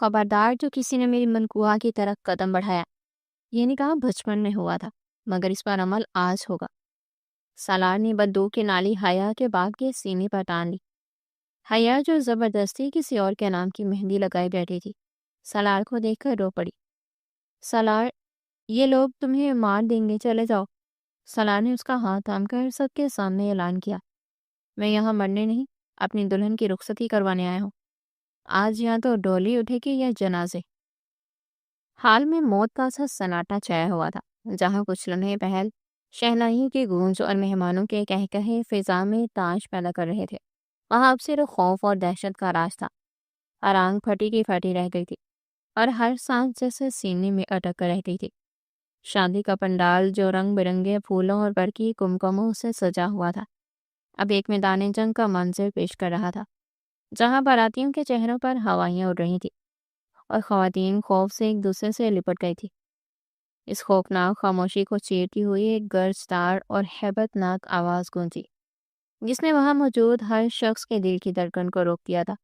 خبردار جو کسی نے میری منقوہ کی طرف قدم بڑھایا۔ یہ نکاح بچپن میں ہوا تھا مگر اس پر عمل آج ہوگا۔ سالار نے بندوق کی نالی حیا کے باپ کے سینے پر ٹان لی۔ حیا جو زبردستی کسی اور کے نام کی مہندی لگائے بیٹھی تھی، سالار کو دیکھ کر رو پڑی۔ سالار، یہ لوگ تمہیں مار دیں گے، چلے جاؤ۔ سالار نے اس کا ہاتھ تھام کر سب کے سامنے اعلان کیا، میں یہاں مرنے نہیں، اپنی دلہن کی رخصتی کروانے آیا ہوں۔ آج یا تو ڈولی اٹھے گی یا جنازے۔ حال میں موت کا سا سناٹا چھایا ہوا تھا، جہاں کچھ لمحے پہل شہنائی کی گونج اور مہمانوں کے کہکہے فضا میں تاش پیدا کر رہے تھے، وہاں اب صرف خوف اور دہشت کا راج تھا۔ ہر آنکھ پھٹی کی پھٹی رہ گئی تھی اور ہر سانس جیسے سینے میں اٹک کر رہ گئی تھی۔ شادی کا پنڈال جو رنگ برنگے پھولوں اور برقی کمکموں سے سجا ہوا تھا، اب ایک میدان جنگ کا منظر پیش کر رہا تھا، جہاں باراتیوں کے چہروں پر ہوائیاں اڑ رہی تھیں اور خواتین خوف سے ایک دوسرے سے لپٹ گئی تھی۔ اس خوفناک خاموشی کو چیرتی ہوئی ایک گرجدار اور ہیبت ناک آواز گونجی، جس نے وہاں موجود ہر شخص کے دل کی دھڑکن کو روک دیا تھا۔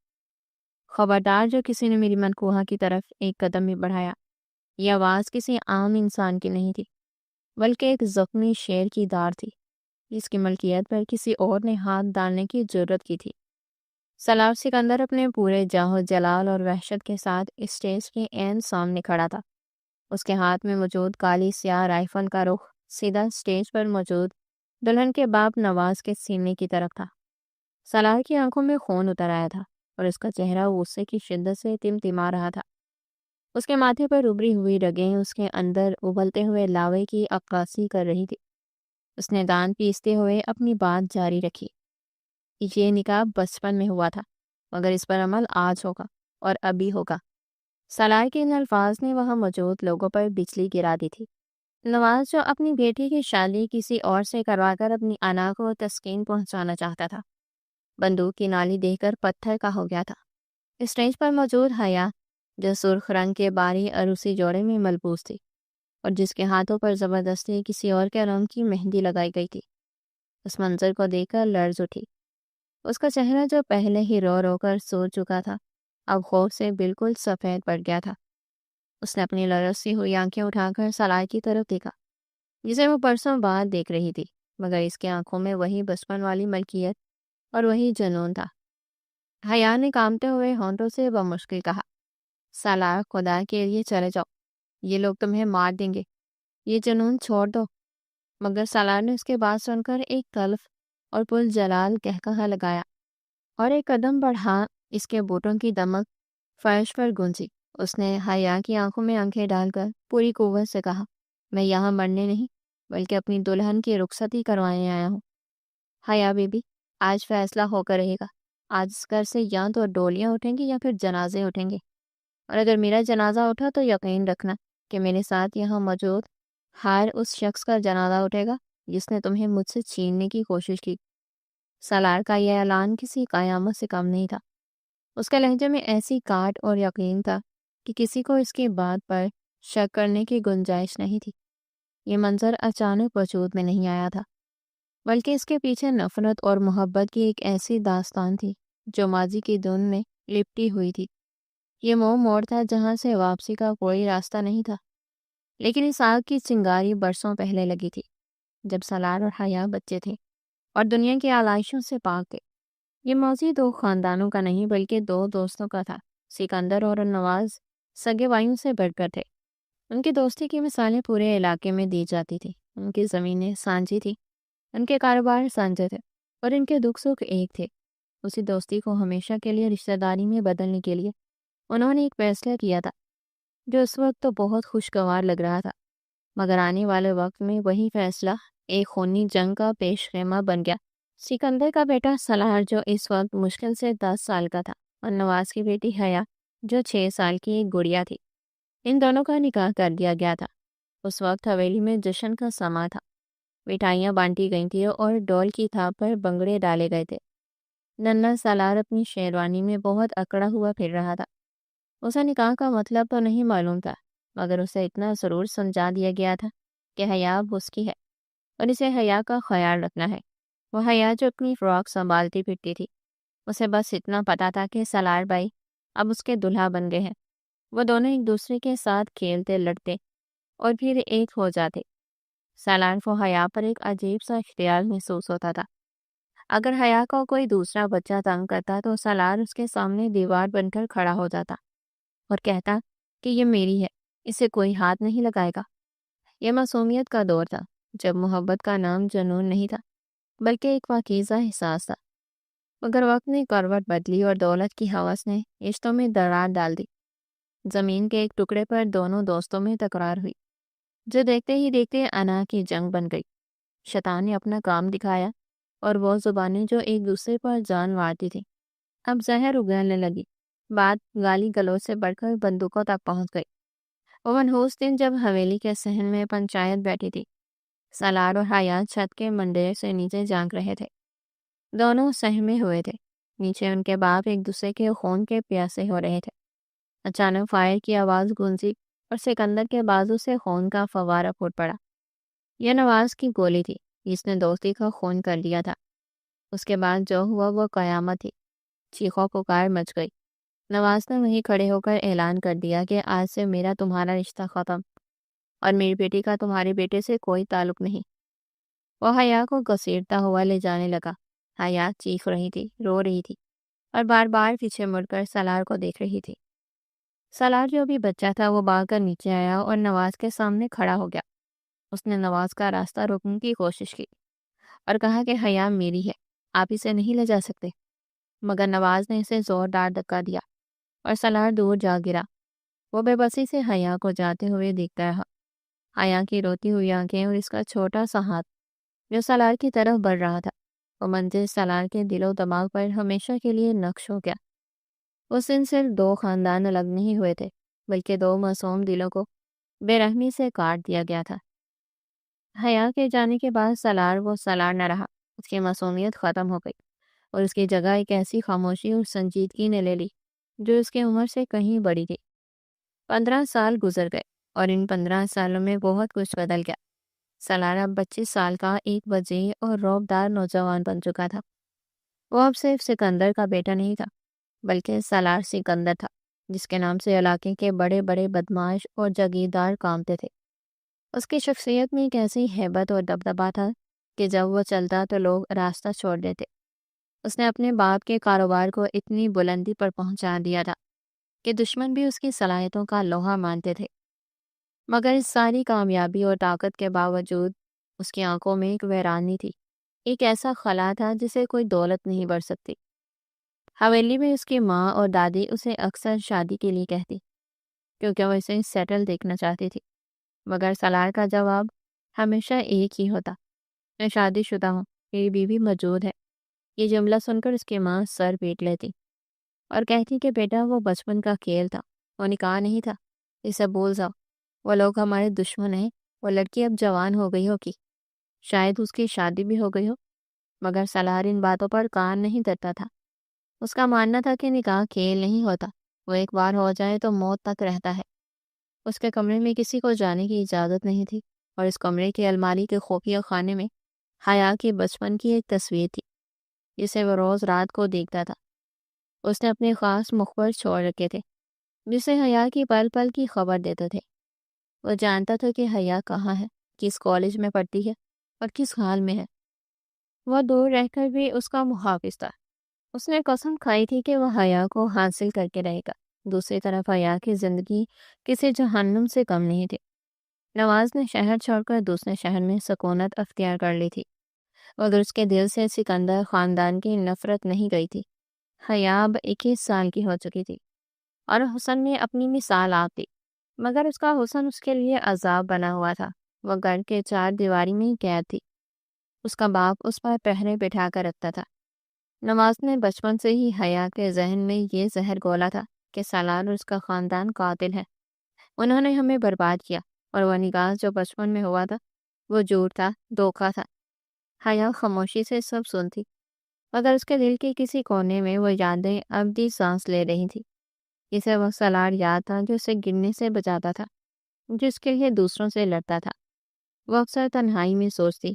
خبردار جو کسی نے میری منقوہ کی طرف ایک قدم بھی بڑھایا۔ یہ آواز کسی عام انسان کی نہیں تھی، بلکہ ایک زخمی شیر کی دار تھی، جس کی ملکیت پر کسی اور نے ہاتھ ڈالنے کی جرت کی تھی۔ سالار سکندر اپنے پورے جاہ و جلال اور وحشت کے ساتھ اسٹیج کے عین سامنے کھڑا تھا۔ اس کے ہاتھ میں موجود کالی سیاہ رائفل کا رخ سیدھا اسٹیج پر موجود دلہن کے باپ نواز کے سینے کی طرف تھا۔ سالار کی آنکھوں میں خون اتر آیا تھا اور اس کا چہرہ غصے کی شدت سے تمتما رہا تھا۔ اس کے ماتھے پر ابری ہوئی رگیں اس کے اندر ابلتے ہوئے لاوے کی عکاسی کر رہی تھی۔ اس نے دانت پیستے ہوئے اپنی بات جاری رکھی، یہ نکاح بچپن میں ہوا تھا مگر اس پر عمل آج ہوگا اور ابھی ہوگا۔ سالار کے ان الفاظ نے وہاں موجود لوگوں پر بجلی گرا دی تھی۔ نواز جو اپنی بیٹی کی شادی کسی اور سے کروا کر اپنی انا کو تسکین پہنچانا چاہتا تھا، بندوق کی نالی دیکھ کر پتھر کا ہو گیا تھا۔ اسٹیج پر موجود حیا جو سرخ رنگ کے باری عروسی جوڑے میں ملبوس تھی اور جس کے ہاتھوں پر زبردستی کسی اور کے رنگ کی مہندی لگائی گئی تھی، اس منظر کو دیکھ کر لرز اٹھی۔ اس کا چہرہ جو پہلے ہی رو رو کر سو چکا تھا، اب خوف سے بالکل سفید پڑ گیا تھا۔ اس نے اپنی لرزتی ہوئی آنکھیں اٹھا کر سالار کی طرف دیکھا، جسے وہ برسوں بعد دیکھ رہی تھی، مگر اس کی آنکھوں میں وہی بچپن والی ملکیت اور وہی جنون تھا۔ حیا نے کانپتے ہوئے ہونٹوں سے بمشکل کہا، سالار، خدا کے لیے چلے جاؤ، یہ لوگ تمہیں مار دیں گے، یہ جنون چھوڑ دو۔ مگر سالار نے اس کے بات سن کر ایک تلخ اور پل جلال قہقہہ لگایا اور ایک قدم بڑھا۔ اس کے بوٹوں کی دمک فرش پر گونجی۔ اس نے حیا کی آنکھوں میں آنکھیں ڈال کر پوری قوت سے کہا، میں یہاں مرنے نہیں بلکہ اپنی دلہن کی رخصتی کروانے آیا ہوں۔ حیا بیبی، آج فیصلہ ہو کر رہے گا، آج اس گھر سے یا تو ڈولیاں اٹھیں گی یا پھر جنازے اٹھیں گے، اور اگر میرا جنازہ اٹھا تو یقین رکھنا کہ میرے ساتھ یہاں موجود ہر اس شخص کا جنازہ اٹھے گا جس نے تمہیں مجھ سے چھیننے کی کوشش کی۔ سالار کا یہ اعلان کسی قیامت سے کم نہیں تھا۔ اس کے لہجے میں ایسی کاٹ اور یقین تھا کہ کسی کو اس کی بات پر شک کرنے کی گنجائش نہیں تھی۔ یہ منظر اچانک وجود میں نہیں آیا تھا، بلکہ اس کے پیچھے نفرت اور محبت کی ایک ایسی داستان تھی جو ماضی کی دھن میں لپٹی ہوئی تھی۔ یہ موڑ تھا جہاں سے واپسی کا کوئی راستہ نہیں تھا، لیکن اس آگ کی چنگاری برسوں پہلے لگی تھی، جب سالار اور حیا بچے تھے اور دنیا کی آلائشوں سے پاک تھے۔ یہ موضوع دو خاندانوں کا نہیں بلکہ دو دوستوں کا تھا۔ سکندر اور نواز سگے بھائیوں سے بڑھ کر تھے۔ ان کی دوستی کی مثالیں پورے علاقے میں دی جاتی تھی۔ ان کی زمینیں سانجھی تھی، ان کے کاروبار سانجھے تھے اور ان کے دکھ سکھ ایک تھے۔ اسی دوستی کو ہمیشہ کے لیے رشتہ داری میں بدلنے کے لیے انہوں نے ایک فیصلہ کیا تھا جو اس وقت تو بہت خوشگوار لگ رہا تھا، مگر آنے والے وقت میں وہی فیصلہ ایک خونی جنگ کا پیش خیمہ بن گیا۔ سکندر کا بیٹا سالار جو اس وقت مشکل سے 10 سال کا تھا، اور نواز کی بیٹی حیا جو 6 سال کی ایک گڑیا تھی، ان دونوں کا نکاح کر دیا گیا تھا۔ اس وقت حویلی میں جشن کا سماں تھا، مٹھائیاں بانٹی گئی تھیں اور ڈول کی تھاپ پر بنگڑے ڈالے گئے تھے۔ ننھا سالار اپنی شیروانی میں بہت اکڑا ہوا پھر رہا تھا۔ اسے نکاح کا مطلب تو نہیں معلوم تھا، مگر اسے اتنا ضرور سمجھا دیا گیا تھا کہ حیا اب اس کی ہے اور اسے حیا کا خیال رکھنا ہے۔ وہ حیا جو اپنی فراک سنبھالتی پھرتی تھی، اسے بس اتنا پتا تھا کہ سالار بھائی اب اس کے دلہا بن گئے ہیں وہ دونوں ایک دوسرے کے ساتھ کھیلتے لڑتے اور پھر ایک ہو جاتے۔ سالار کو حیا پر ایک عجیب سا خیال محسوس ہوتا تھا۔ اگر حیا کو کوئی دوسرا بچہ تنگ کرتا تو سالار اس کے سامنے دیوار بن کر کھڑا ہو جاتا اور کہتا کہ یہ میری ہے، اسے کوئی ہاتھ نہیں لگائے گا۔ یہ معصومیت کا دور تھا، جب محبت کا نام جنون نہیں تھا بلکہ ایک پاکیزہ احساس تھا۔ مگر وقت نے کروٹ بدلی اور دولت کی ہوس نے رشتوں میں درار ڈال دی۔ زمین کے ایک ٹکڑے پر دونوں دوستوں میں تکرار ہوئی، جو دیکھتے ہی دیکھتے انا کی جنگ بن گئی۔ شیطان نے اپنا کام دکھایا اور وہ زبانیں جو ایک دوسرے پر جان مارتی تھیں اب زہر اگلنے لگی۔ بات گالی گلوچ سے بڑھ کر بندوقوں تک پہنچ گئی۔ وہ منحوس دن جب حویلی کے صحن میں پنچایت بیٹھی تھی، سالار اور حیا چھت کے منڈیر سے نیچے جھانک رہے تھے۔ دونوں سہمے ہوئے تھے۔ نیچے ان کے باپ ایک دوسرے کے خون کے پیاسے ہو رہے تھے۔ اچانک فائر کی آواز گونجی اور سکندر کے بازو سے خون کا فوارہ پھوٹ پڑا۔ یہ نواز کی گولی تھی جس نے دوستی کا خون کر دیا تھا۔ اس کے بعد جو ہوا وہ قیامت تھی۔ چیخوں پکار مچ گئی۔ نواز نے وہیں کھڑے ہو کر اعلان کر دیا کہ آج سے میرا تمہارا رشتہ ختم اور میری بیٹی کا تمہارے بیٹے سے کوئی تعلق نہیں۔ وہ حیا کو گھسیٹتا ہوا لے جانے لگا۔ حیا چیخ رہی تھی، رو رہی تھی اور بار بار پیچھے مڑ کر سالار کو دیکھ رہی تھی۔ سالار جو بھی بچہ تھا وہ بھاگ کر نیچے آیا اور نواز کے سامنے کھڑا ہو گیا۔ اس نے نواز کا راستہ روکنے کی کوشش کی اور کہا کہ حیا میری ہے، آپ اسے نہیں لے جا سکتے۔ مگر نواز نے اسے زوردار دھکا دیا اور سالار دور جا گرا۔ وہ بے بسی سے حیا کو جاتے ہوئے دیکھتا رہا۔ حیا کی روتی ہوئی آنکھیں اور اس کا چھوٹا سا ہاتھ جو سالار کی طرف بڑھ رہا تھا، وہ منظر سالار کے دل و دماغ پر ہمیشہ کے لیے نقش ہو گیا۔ اس دن صرف دو خاندان الگ نہیں ہوئے تھے بلکہ دو معصوم دلوں کو بے رحمی سے کاٹ دیا گیا تھا۔ حیا کے جانے کے بعد سالار وہ سالار نہ رہا۔ اس کی معصومیت ختم ہو گئی اور اس کی جگہ ایک ایسی خاموشی اور سنجیدگی نے لے لی جو اس کی عمر سے کہیں بڑی تھی۔ 15 سال گزر گئے اور ان 15 سالوں میں بہت کچھ بدل گیا۔ سالار اب 25 سال کا ایک وجیح اور رعبدار نوجوان بن چکا تھا۔ وہ اب صرف سکندر کا بیٹا نہیں تھا بلکہ سالار سکندر تھا، جس کے نام سے علاقے کے بڑے بڑے بدماش اور جاگیردار کانپتے تھے۔ اس کی شخصیت میں ایک ایسی ہیبت اور دبدبا تھا کہ جب وہ چلتا تو لوگ راستہ چھوڑ دیتے۔ اس نے اپنے باپ کے کاروبار کو اتنی بلندی پر پہنچا دیا تھا کہ دشمن بھی اس کی صلاحیتوں کا لوہا مانتے تھے۔ مگر اس ساری کامیابی اور طاقت کے باوجود اس کی آنکھوں میں ایک ویرانی تھی، ایک ایسا خلا تھا جسے کوئی دولت نہیں بڑھ سکتی۔ حویلی میں اس کی ماں اور دادی اسے اکثر شادی کے لیے کہتی کیونکہ وہ اسے سیٹل دیکھنا چاہتی تھی، مگر سالار کا جواب ہمیشہ ایک ہی ہوتا، میں شادی شدہ ہوں، میری بیوی موجود ہے۔ یہ جملہ سن کر اس کی ماں سر پیٹ لیتی اور کہتی کہ بیٹا وہ بچپن کا کھیل تھا، وہ نکاح نہیں تھا، اسے بھول جاؤ، وہ لوگ ہمارے دشمن ہیں، وہ لڑکی اب جوان ہو گئی ہوگی، شاید اس کی شادی بھی ہو گئی ہو۔ مگر سالار ان باتوں پر کان نہیں دھرتا تھا۔ اس کا ماننا تھا کہ نکاح کھیل نہیں ہوتا، وہ ایک بار ہو جائے تو موت تک رہتا ہے۔ اس کے کمرے میں کسی کو جانے کی اجازت نہیں تھی اور اس کمرے کے الماری کے خفیہ خانے میں حیا کے بچپن کی ایک تصویر تھی جسے وہ روز رات کو دیکھتا تھا۔ اس نے اپنے خاص مخبر چھوڑ رکھے تھے جسے حیا کی پل پل کی خبر دیتے تھے۔ وہ جانتا تھا کہ حیا کہاں ہے، کس کالج میں پڑھتی ہے اور کس حال میں ہے۔ وہ دور رہ کر بھی اس کا محافظ تھا۔ اس نے قسم کھائی تھی کہ وہ حیا کو حاصل کر کے رہے گا۔ دوسری طرف حیا کی زندگی کسی جہنم سے کم نہیں تھی۔ نواز نے شہر چھوڑ کر دوسرے شہر میں سکونت اختیار کر لی تھی، مگر اس کے دل سے سکندر خاندان کی نفرت نہیں گئی تھی۔ حیا اب 21 سال کی ہو چکی تھی اور حسن میں اپنی مثال آپ تھی، مگر اس کا حسن اس کے لیے عذاب بنا ہوا تھا۔ وہ گھر کے چار دیواری میں قید تھی۔ اس کا باپ اس پر پہرے بٹھا کر رکھتا تھا۔ نواز نے بچپن سے ہی حیا کے ذہن میں یہ زہر گھولا تھا کہ سالار اور اس کا خاندان قاتل ہے، انہوں نے ہمیں برباد کیا، اور وہ نکاح جو بچپن میں ہوا تھا وہ جھوٹ تھا، دھوکہ تھا۔ حیا خاموشی سے سب سنتی، مگر اس کے دل کے کسی کونے میں وہ یادیں ابدی سانس لے رہی تھی۔ اسے وہ سالار یاد تھا جو اسے گرنے سے بچاتا تھا، جو اس کے لیے دوسروں سے لڑتا تھا۔ وہ اکثر تنہائی میں سوچتی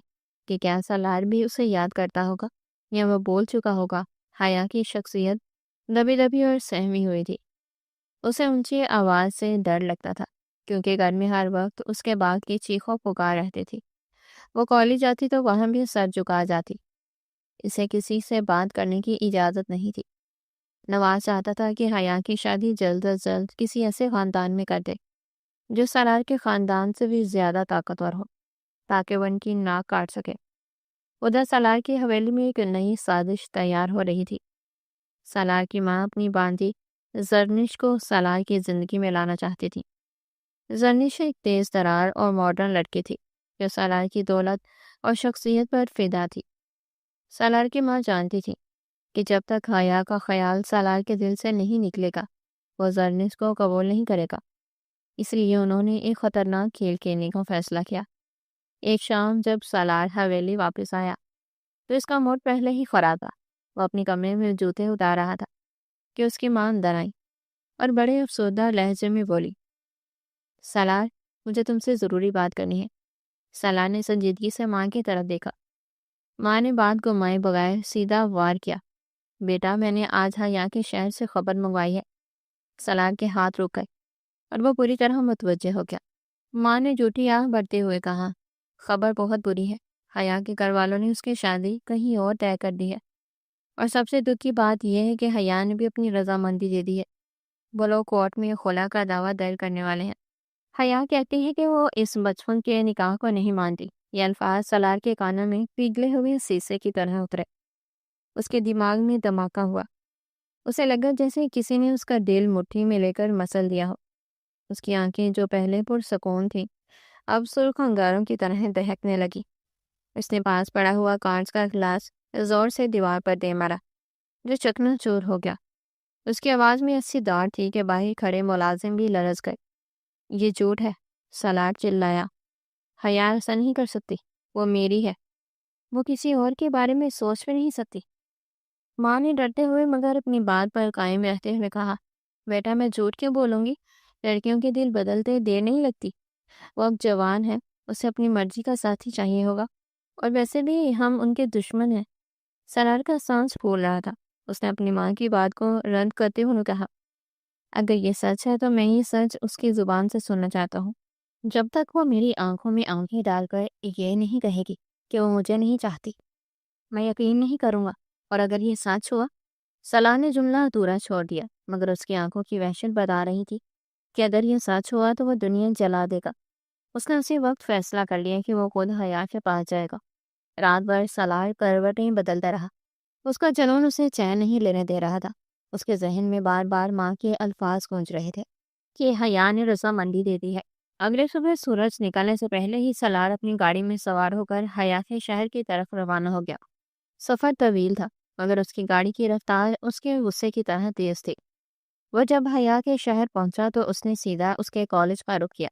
کہ کیا سالار بھی اسے یاد کرتا ہوگا یا وہ بول چکا ہوگا۔ حیا کی شخصیت دبی دبی اور سہمی ہوئی تھی، اسے اونچی آواز سے ڈر لگتا تھا کیونکہ گھر میں ہر وقت اس کے باغ کی چیخوں پکار رہتی تھی۔ وہ کالج جاتی تو وہاں بھی سر جھکا جاتی۔ اسے کسی سے بات کرنے کی اجازت نہیں تھی۔ نواز چاہتا تھا کہ حیا کی شادی جلد از جلد کسی ایسے خاندان میں کر دے جو سالار کے خاندان سے بھی زیادہ طاقتور ہو تاکہ وہ ان کی ناک کاٹ سکے۔ ادھر سالار کی حویلی میں ایک نئی سازش تیار ہو رہی تھی۔ سالار کی ماں اپنی باندی زرنش کو سالار کی زندگی میں لانا چاہتی تھی۔ زرنش ایک تیز ترار اور ماڈرن لڑکی تھی جو سالار کی دولت اور شخصیت پر فدا تھی۔ سالار کی ماں جانتی تھی کہ جب تک حیا کا خیال سالار کے دل سے نہیں نکلے گا وہ زرنش کو قبول نہیں کرے گا۔ اس لیے انہوں نے ایک خطرناک کھیل کھیلنے کا فیصلہ کیا۔ ایک شام جب سالار حویلی واپس آیا تو اس کا موڈ پہلے ہی خراب تھا۔ وہ اپنے کمرے میں جوتے اتار رہا تھا کہ اس کی ماں اندر آئی اور بڑے افسردہ لہجے میں بولی، سالار، مجھے تم سے ضروری بات کرنی ہے۔ سالار نے سنجیدگی سے ماں کی طرف دیکھا۔ ماں نے بات گھمائے بغیر سیدھا وار کیا، بیٹا، میں نے آج حیا کے شہر سے خبر منگوائی ہے۔ سالار کے ہاتھ رک گئے اور وہ پوری طرح متوجہ ہو گیا۔ ماں نے جھوٹی آنکھ بھرتے ہوئے کہا، خبر بہت بری ہے۔ حیا کے گھر والوں نے اس کی شادی کہیں اور طے کر دی ہے، اور سب سے دکھ کی بات یہ ہے کہ حیا نے بھی اپنی رضامندی دے دی ہے۔ وہ لوگ کورٹ میں خلا کا دعویٰ دائر کرنے والے ہیں۔ حیا کہتی ہے کہ وہ اس بچپن کے نکاح کو نہیں مانتی۔ یہ الفاظ سالار کے کانوں میں پگھلے ہوئے شیشے کی طرح اترے۔ اس کے دماغ میں دھماکہ ہوا۔ اسے لگا جیسے کسی نے اس کا دل مٹھی میں لے کر مسل دیا ہو۔ اس کی آنکھیں جو پہلے پرسکون تھیں اب سرخ انگاروں کی طرح دہکنے لگی۔ اس نے پاس پڑا ہوا کانچ کا گلاس زور سے دیوار پر دے مارا جو چکنا چور ہو گیا۔ اس کی آواز میں ایسی داڑھ تھی کہ باہر کھڑے ملازم بھی لرز گئے۔ یہ جھوٹ ہے، سالار چلایا۔ حیا ایسا نہیں کر سکتی، وہ میری ہے، وہ کسی اور کے بارے میں سوچ بھی نہیں سکتی۔ ماں نے ڈرتے ہوئے مگر اپنی بات پر قائم رہتے ہوئے کہا، بیٹا، میں جھوٹ کیوں بولوں گی؟ لڑکیوں کے دل بدلتے دیر نہیں لگتی۔ وہ اب جوان ہے، اسے اپنی مرضی کا ساتھی چاہیے ہوگا، اور ویسے بھی ہم ان کے دشمن ہیں۔ سالار کا سانس پھول رہا تھا۔ اس نے اپنی ماں کی بات کو رد کرتے ہوئے کہا، اگر یہ سچ ہے تو میں یہ سچ اس کی زبان سے سننا چاہتا ہوں۔ جب تک وہ میری آنکھوں میں آنکھیں ڈال کر یہ نہیں کہے گی کہ وہ مجھے نہیں چاہتی، میں یقین نہیں کروں گا۔ اور اگر یہ سچ ہوا، سالار نے جملہ ادھورا چھوڑ دیا، مگر اس کی آنکھوں کی وحشت بتا رہی تھی کہ اگر یہ سچ ہوا تو وہ دنیا جلا دے گا۔ اس نے اسی وقت فیصلہ کر لیا کہ وہ خود حیا کے پاس جائے گا۔ رات بھر سالار کروٹیں بدلتا رہا۔ اس کا جنون اسے چین نہیں لینے دے رہا تھا۔ اس کے ذہن میں بار بار ماں کے الفاظ گونج رہے تھے کہ حیا نے رضامندی دے دی ہے۔ اگلے صبح سورج نکلنے سے پہلے ہی سالار اپنی گاڑی میں سوار ہو کر حیا کے شہر کی طرف روانہ ہو گیا۔ سفر طویل تھا مگر اس کی گاڑی کی رفتار اس کے غصے کی طرح تیز تھی۔ وہ جب حیا کے شہر پہنچا تو اس نے سیدھا اس کے کالج کا رخ کیا۔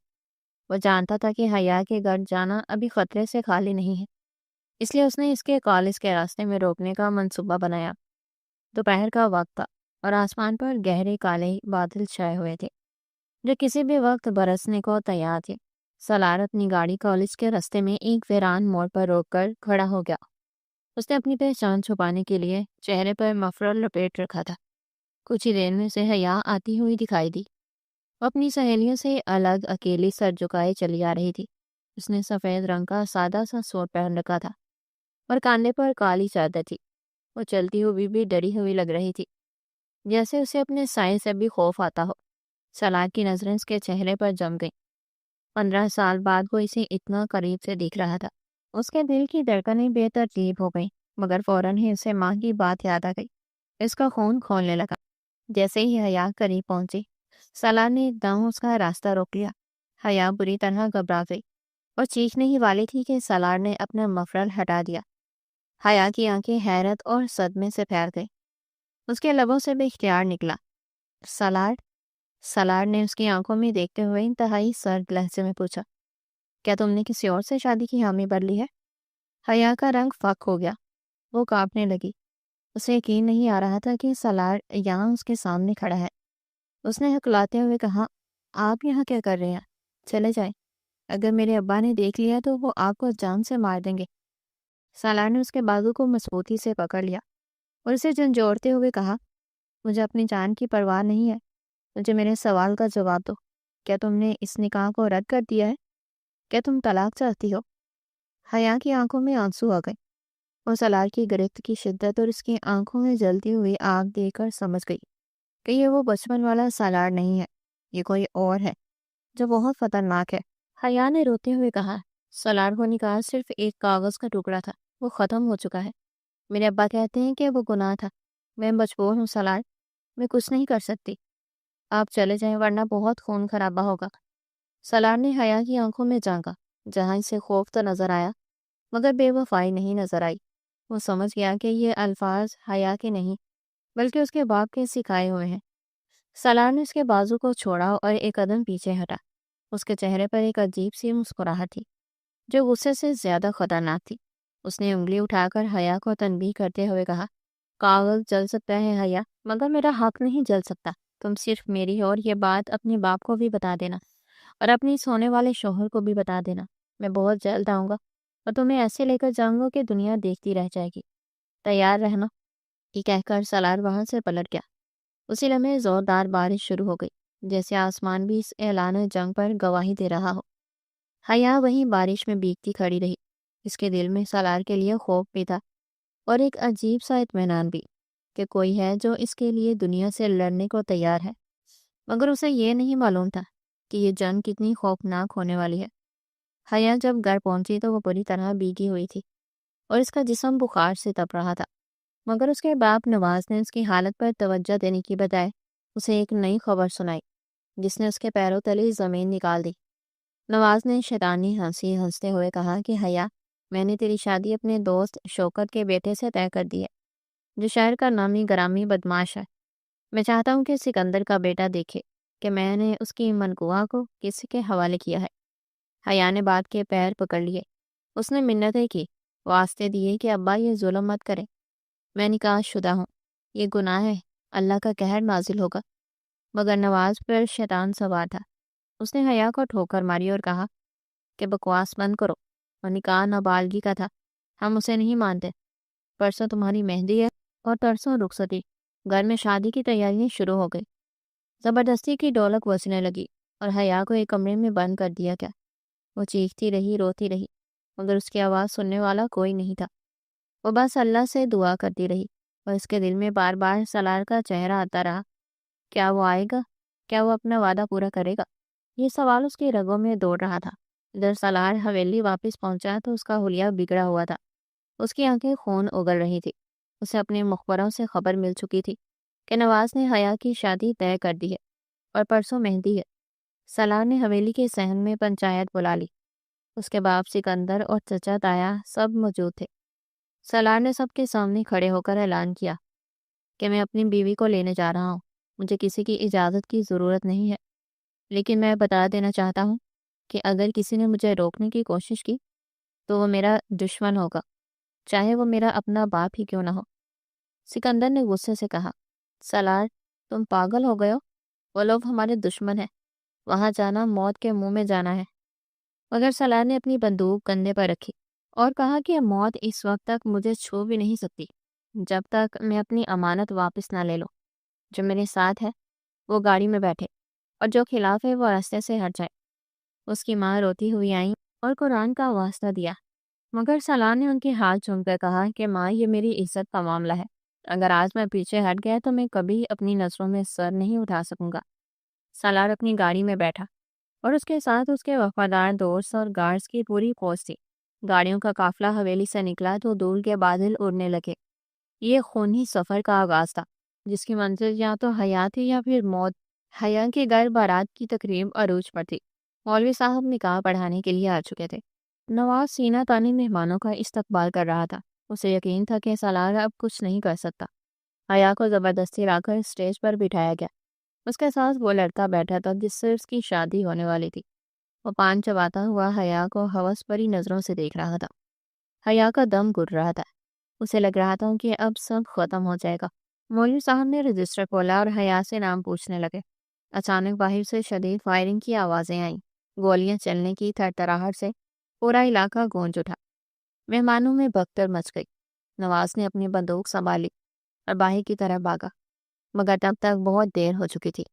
وہ جانتا تھا کہ حیا کے گھر جانا ابھی خطرے سے خالی نہیں ہے، اس لیے اس نے اس کے کالج کے راستے میں روکنے کا منصوبہ بنایا۔ دوپہر کا وقت تھا اور آسمان پر گہرے کالے بادل چھائے ہوئے تھے جو کسی بھی وقت برسنے کو تیار تھے۔ سالار اپنی گاڑی کالج کے راستے میں ایک ویران موڑ پر روک کر کھڑا ہو گیا۔ اس نے اپنی پہچان چھپانے کے لیے چہرے پر مفرل لپیٹ رکھا تھا۔ کچھ ہی دیر میں اسے حیا آتی ہوئی دکھائی دی۔ وہ اپنی سہیلیوں سے الگ اکیلی سر جھکائے چلی آ رہی تھی۔ اس نے سفید رنگ کا سادہ سا سوٹ پہن رکھا تھا اور کاندھے پر کالی چادر تھی۔ وہ چلتی ہوئی بھی ڈری ہوئی لگ رہی تھی، جیسے اسے اپنے سائے سے بھی خوف آتا ہو۔ سالار کی نظریں اس کے چہرے پر جم گئیں۔ 15 سال بعد وہ اسے اتنا قریب سے دیکھ رہا تھا۔ اس کے دل کی دھڑکنیں بے ترتیب ہو گئیں، مگر فوراً ہی اسے ماں کی بات یاد آ گئی۔ اس کا خون کھولنے لگا۔ جیسے ہی حیا قریب پہنچی، سالار نے ایک دم اس کا راستہ روک لیا۔ حیا بری طرح گھبرا گئی اور چیخنے ہی والی تھی کہ سالار نے اپنا مفرل ہٹا دیا۔ حیا کی آنکھیں حیرت اور صدمے سے پھیر گئی۔ اس کے لبوں سے بے اختیار نکلا، سالار۔ سالار نے اس کی آنکھوں میں دیکھتے ہوئے انتہائی سرد لہجے میں پوچھا، کیا تم نے کسی اور سے شادی کی حامی بھر لی ہے؟ حیا کا رنگ فک ہو گیا۔ وہ کانپنے لگی۔ اسے یقین نہیں آ رہا تھا کہ سالار یہاں اس کے سامنے کھڑا ہے۔ اس نے ہکلاتے ہوئے کہا، آپ یہاں کیا کر رہے ہیں؟ چلے جائیں، اگر میرے ابا نے دیکھ لیا تو وہ آپ کو جان سے مار دیں گے۔ سالار نے اس کے بازو کو مضبوطی سے پکڑ لیا اور اسے جھنجھوڑتے ہوئے کہا، مجھے اپنی جان کی پرواہ نہیں ہے، مجھے میرے سوال کا جواب دو، کیا تم نے اس نکاح کو رد کر دیا ہے؟ کیا تم طلاق چاہتی ہو؟ حیا کی آنکھوں میں آنسو آ گئے۔ وہ سالار کی گرفت کی شدت اور اس کی آنکھوں میں جلتی ہوئی آگ دیکھ کر سمجھ گئی کہ یہ وہ بچپن والا سالار نہیں ہے، یہ کوئی اور ہے جو بہت خطرناک ہے۔ حیا نے روتے ہوئے کہا، سالار کو نکاح صرف ایک کاغذ کا ٹکڑا تھا، وہ ختم ہو چکا ہے۔ میرے ابا کہتے ہیں کہ وہ گناہ تھا، میں مجبور ہوں سالار، میں کچھ نہیں کر سکتی، آپ چلے جائیں ورنہ بہت خون خرابہ ہوگا۔ سالار نے حیا کی آنکھوں میں جھانکا، جہاں اسے خوف تو نظر آیا مگر بے وفائی نہیں نظر آئی۔ وہ سمجھ گیا کہ یہ الفاظ حیا کے نہیں بلکہ اس کے باپ کے سکھائے ہوئے ہیں۔ سالار نے اس کے بازو کو چھوڑا اور ایک قدم پیچھے ہٹا۔ اس کے چہرے پر ایک عجیب سی مسکراہٹ تھی جو غصے سے زیادہ خطرناک تھی۔ اس نے انگلی اٹھا کر حیا کو تنبیہ کرتے ہوئے کہا، کاغذ جل سکتا ہے حیا، مگر میرا حق نہیں جل سکتا۔ تم صرف میری اور یہ بات اپنے باپ کو بھی بتا دینا اور اپنی سونے والے شوہر کو بھی بتا دینا۔ میں بہت جلد آؤں گا اور تمہیں ایسے لے کر جاؤں گا کہ دنیا دیکھتی رہ جائے گی، تیار رہنا۔ یہ کہہ کر سالار وہاں سے پلٹ گیا۔ اسی لمحے زوردار بارش شروع ہو گئی، جیسے آسمان بھی اس اعلان جنگ پر گواہی دے رہا ہو۔ حیا وہیں بارش میں بھیگتی کھڑی رہی۔ اس کے دل میں سالار کے لیے خوف بھی تھا اور ایک عجیب سا اطمینان بھی کہ کوئی ہے جو اس کے لیے دنیا سے لڑنے کو تیار ہے، مگر اسے یہ نہیں معلوم تھا کہ یہ جنگ کتنی خوفناک ہونے والی ہے۔ حیا جب گھر پہنچی تو وہ پوری طرح بھیگی ہوئی تھی اور اس کا جسم بخار سے تپ رہا تھا، مگر اس کے باپ نواز نے اس کی حالت پر توجہ دینے کی بجائے اسے ایک نئی خبر سنائی جس نے اس کے پیروں تلے زمین نکال دی۔ نواز نے شیطانی ہنسی ہنستے ہوئے کہا کہ حیا، میں نے تیری شادی اپنے دوست شوکت کے بیٹے سے طے کر دی ہے، جو شہر کا نامی گرامی بدماش ہے۔ میں چاہتا ہوں کہ سکندر کا بیٹا دیکھے کہ میں نے اس کی منکوہ کو کس کے حوالے کیا ہے۔ حیا نے بات کے پیر پکڑ لیے۔ اس نے منتیں کی، واسطے دیے کہ ابا یہ ظلم مت کرے، میں نکاح شدہ ہوں، یہ گناہ ہے، اللہ کا قہر نازل ہوگا۔ مگر نواز پر شیطان سوار تھا۔ اس نے حیا کو ٹھوکر ماری اور کہا کہ بکواس بند کرو، اور نکاح نابالغی کا تھا، ہم اسے نہیں مانتے۔ پرسوں تمہاری مہندی ہے اور ترسوں رخصتی، گھر میں شادی کی تیاریاں شروع ہو گئی۔ زبردستی کی ڈولک بجنے لگی اور حیا کو ایک کمرے میں بند کر دیا گیا۔ وہ چیختی رہی، روتی رہی، مگر اس کی آواز سننے والا کوئی نہیں تھا۔ وہ بس اللہ سے دعا کرتی رہی اور اس کے دل میں بار بار سالار کا چہرہ آتا رہا۔ کیا وہ آئے گا؟ کیا وہ اپنا وعدہ پورا کرے گا؟ یہ سوال اس کی رگوں میں دوڑ رہا تھا۔ جب سالار حویلی واپس پہنچا تو اس کا حلیہ بگڑا ہوا تھا۔ اس کی آنکھیں خون اگل رہی تھی۔ اسے اپنے مخبروں سے خبر مل چکی تھی کہ نواز نے حیا کی شادی طے کر دی ہے اور پرسوں مہندی ہے۔ سالار نے حویلی کے صحن میں پنچایت بلا لی۔ اس کے باپ سکندر اور چچا تایا سب موجود تھے۔ سالار نے سب کے سامنے کھڑے ہو کر اعلان کیا کہ میں اپنی بیوی کو لینے جا رہا ہوں، مجھے کسی کی اجازت کی ضرورت نہیں ہے، لیکن میں بتا دینا چاہتا ہوں کہ اگر کسی نے مجھے روکنے کی کوشش کی تو وہ میرا دشمن ہوگا، چاہے وہ میرا اپنا باپ ہی کیوں نہ ہو۔ سکندر نے غصے سے کہا، سالار تم پاگل ہو گئے ہو، وہ لوگ ہمارے دشمن ہیں، وہاں جانا موت کے منہ میں جانا ہے۔ مگر سالار نے اپنی بندوق کندھے پر رکھی اور کہا کہ موت اس وقت تک مجھے چھو بھی نہیں سکتی جب تک میں اپنی امانت واپس نہ لے لوں۔ جو میرے ساتھ ہے وہ گاڑی میں بیٹھے اور جو خلاف ہے وہ راستے سے ہٹ جائے۔ اس کی ماں روتی ہوئی آئی اور قرآن کا واسطہ دیا، مگر سالار نے ان کے ہاتھ چوم کر کہا کہ ماں، یہ میری عزت کا معاملہ ہے، اگر آج میں پیچھے ہٹ گیا تو میں کبھی اپنی نظروں میں سر نہیں اٹھا سکوں گا۔ سالار اپنی گاڑی میں بیٹھا اور اس کے ساتھ اس کے وفادار دوست اور گارڈز کی پوری فوج تھی۔ گاڑیوں کا قافلہ حویلی سے نکلا تو دور کے بادل اڑنے لگے۔ یہ خونی سفر کا آغاز تھا جس کی منزل یا تو حیات تھی یا پھر موت۔ حیا کے گھر بارات کی تقریب عروج پر تھی۔ مولوی صاحب نکاح پڑھانے کے لیے آ چکے تھے۔ نواز سینہ تانی مہمانوں کا استقبال کر رہا تھا۔ اسے یقین تھا کہ سالار اب کچھ نہیں کر سکتا۔ حیا کو زبردستی لا کر اسٹیج پر بٹھایا گیا۔ اس کے ساتھ وہ لڑکا بیٹھا تھا جس سے اس کی شادی ہونے والی تھی۔ وہ پان چباتا ہوا حیا کو ہوس بھری نظروں سے دیکھ رہا تھا۔ حیا کا دم گھٹ رہا تھا۔ اسے لگ رہا تھا کہ اب سب ختم ہو جائے گا۔ مولوی صاحب نے رجسٹر کھولا اور حیا سے نام پوچھنے لگے۔ اچانک باہر سے شدید فائرنگ کی آوازیں آئیں۔ گولیاں چلنے کی تھرتھراہٹ سے پورا علاقہ گونج اٹھا۔ مہمانوں میں بھگدڑ مچ گئی۔ نواز نے اپنی بندوق سنبھالی اور باہر کی طرف بھاگا، مگر تب تک بہت دیر ہو چکی تھی۔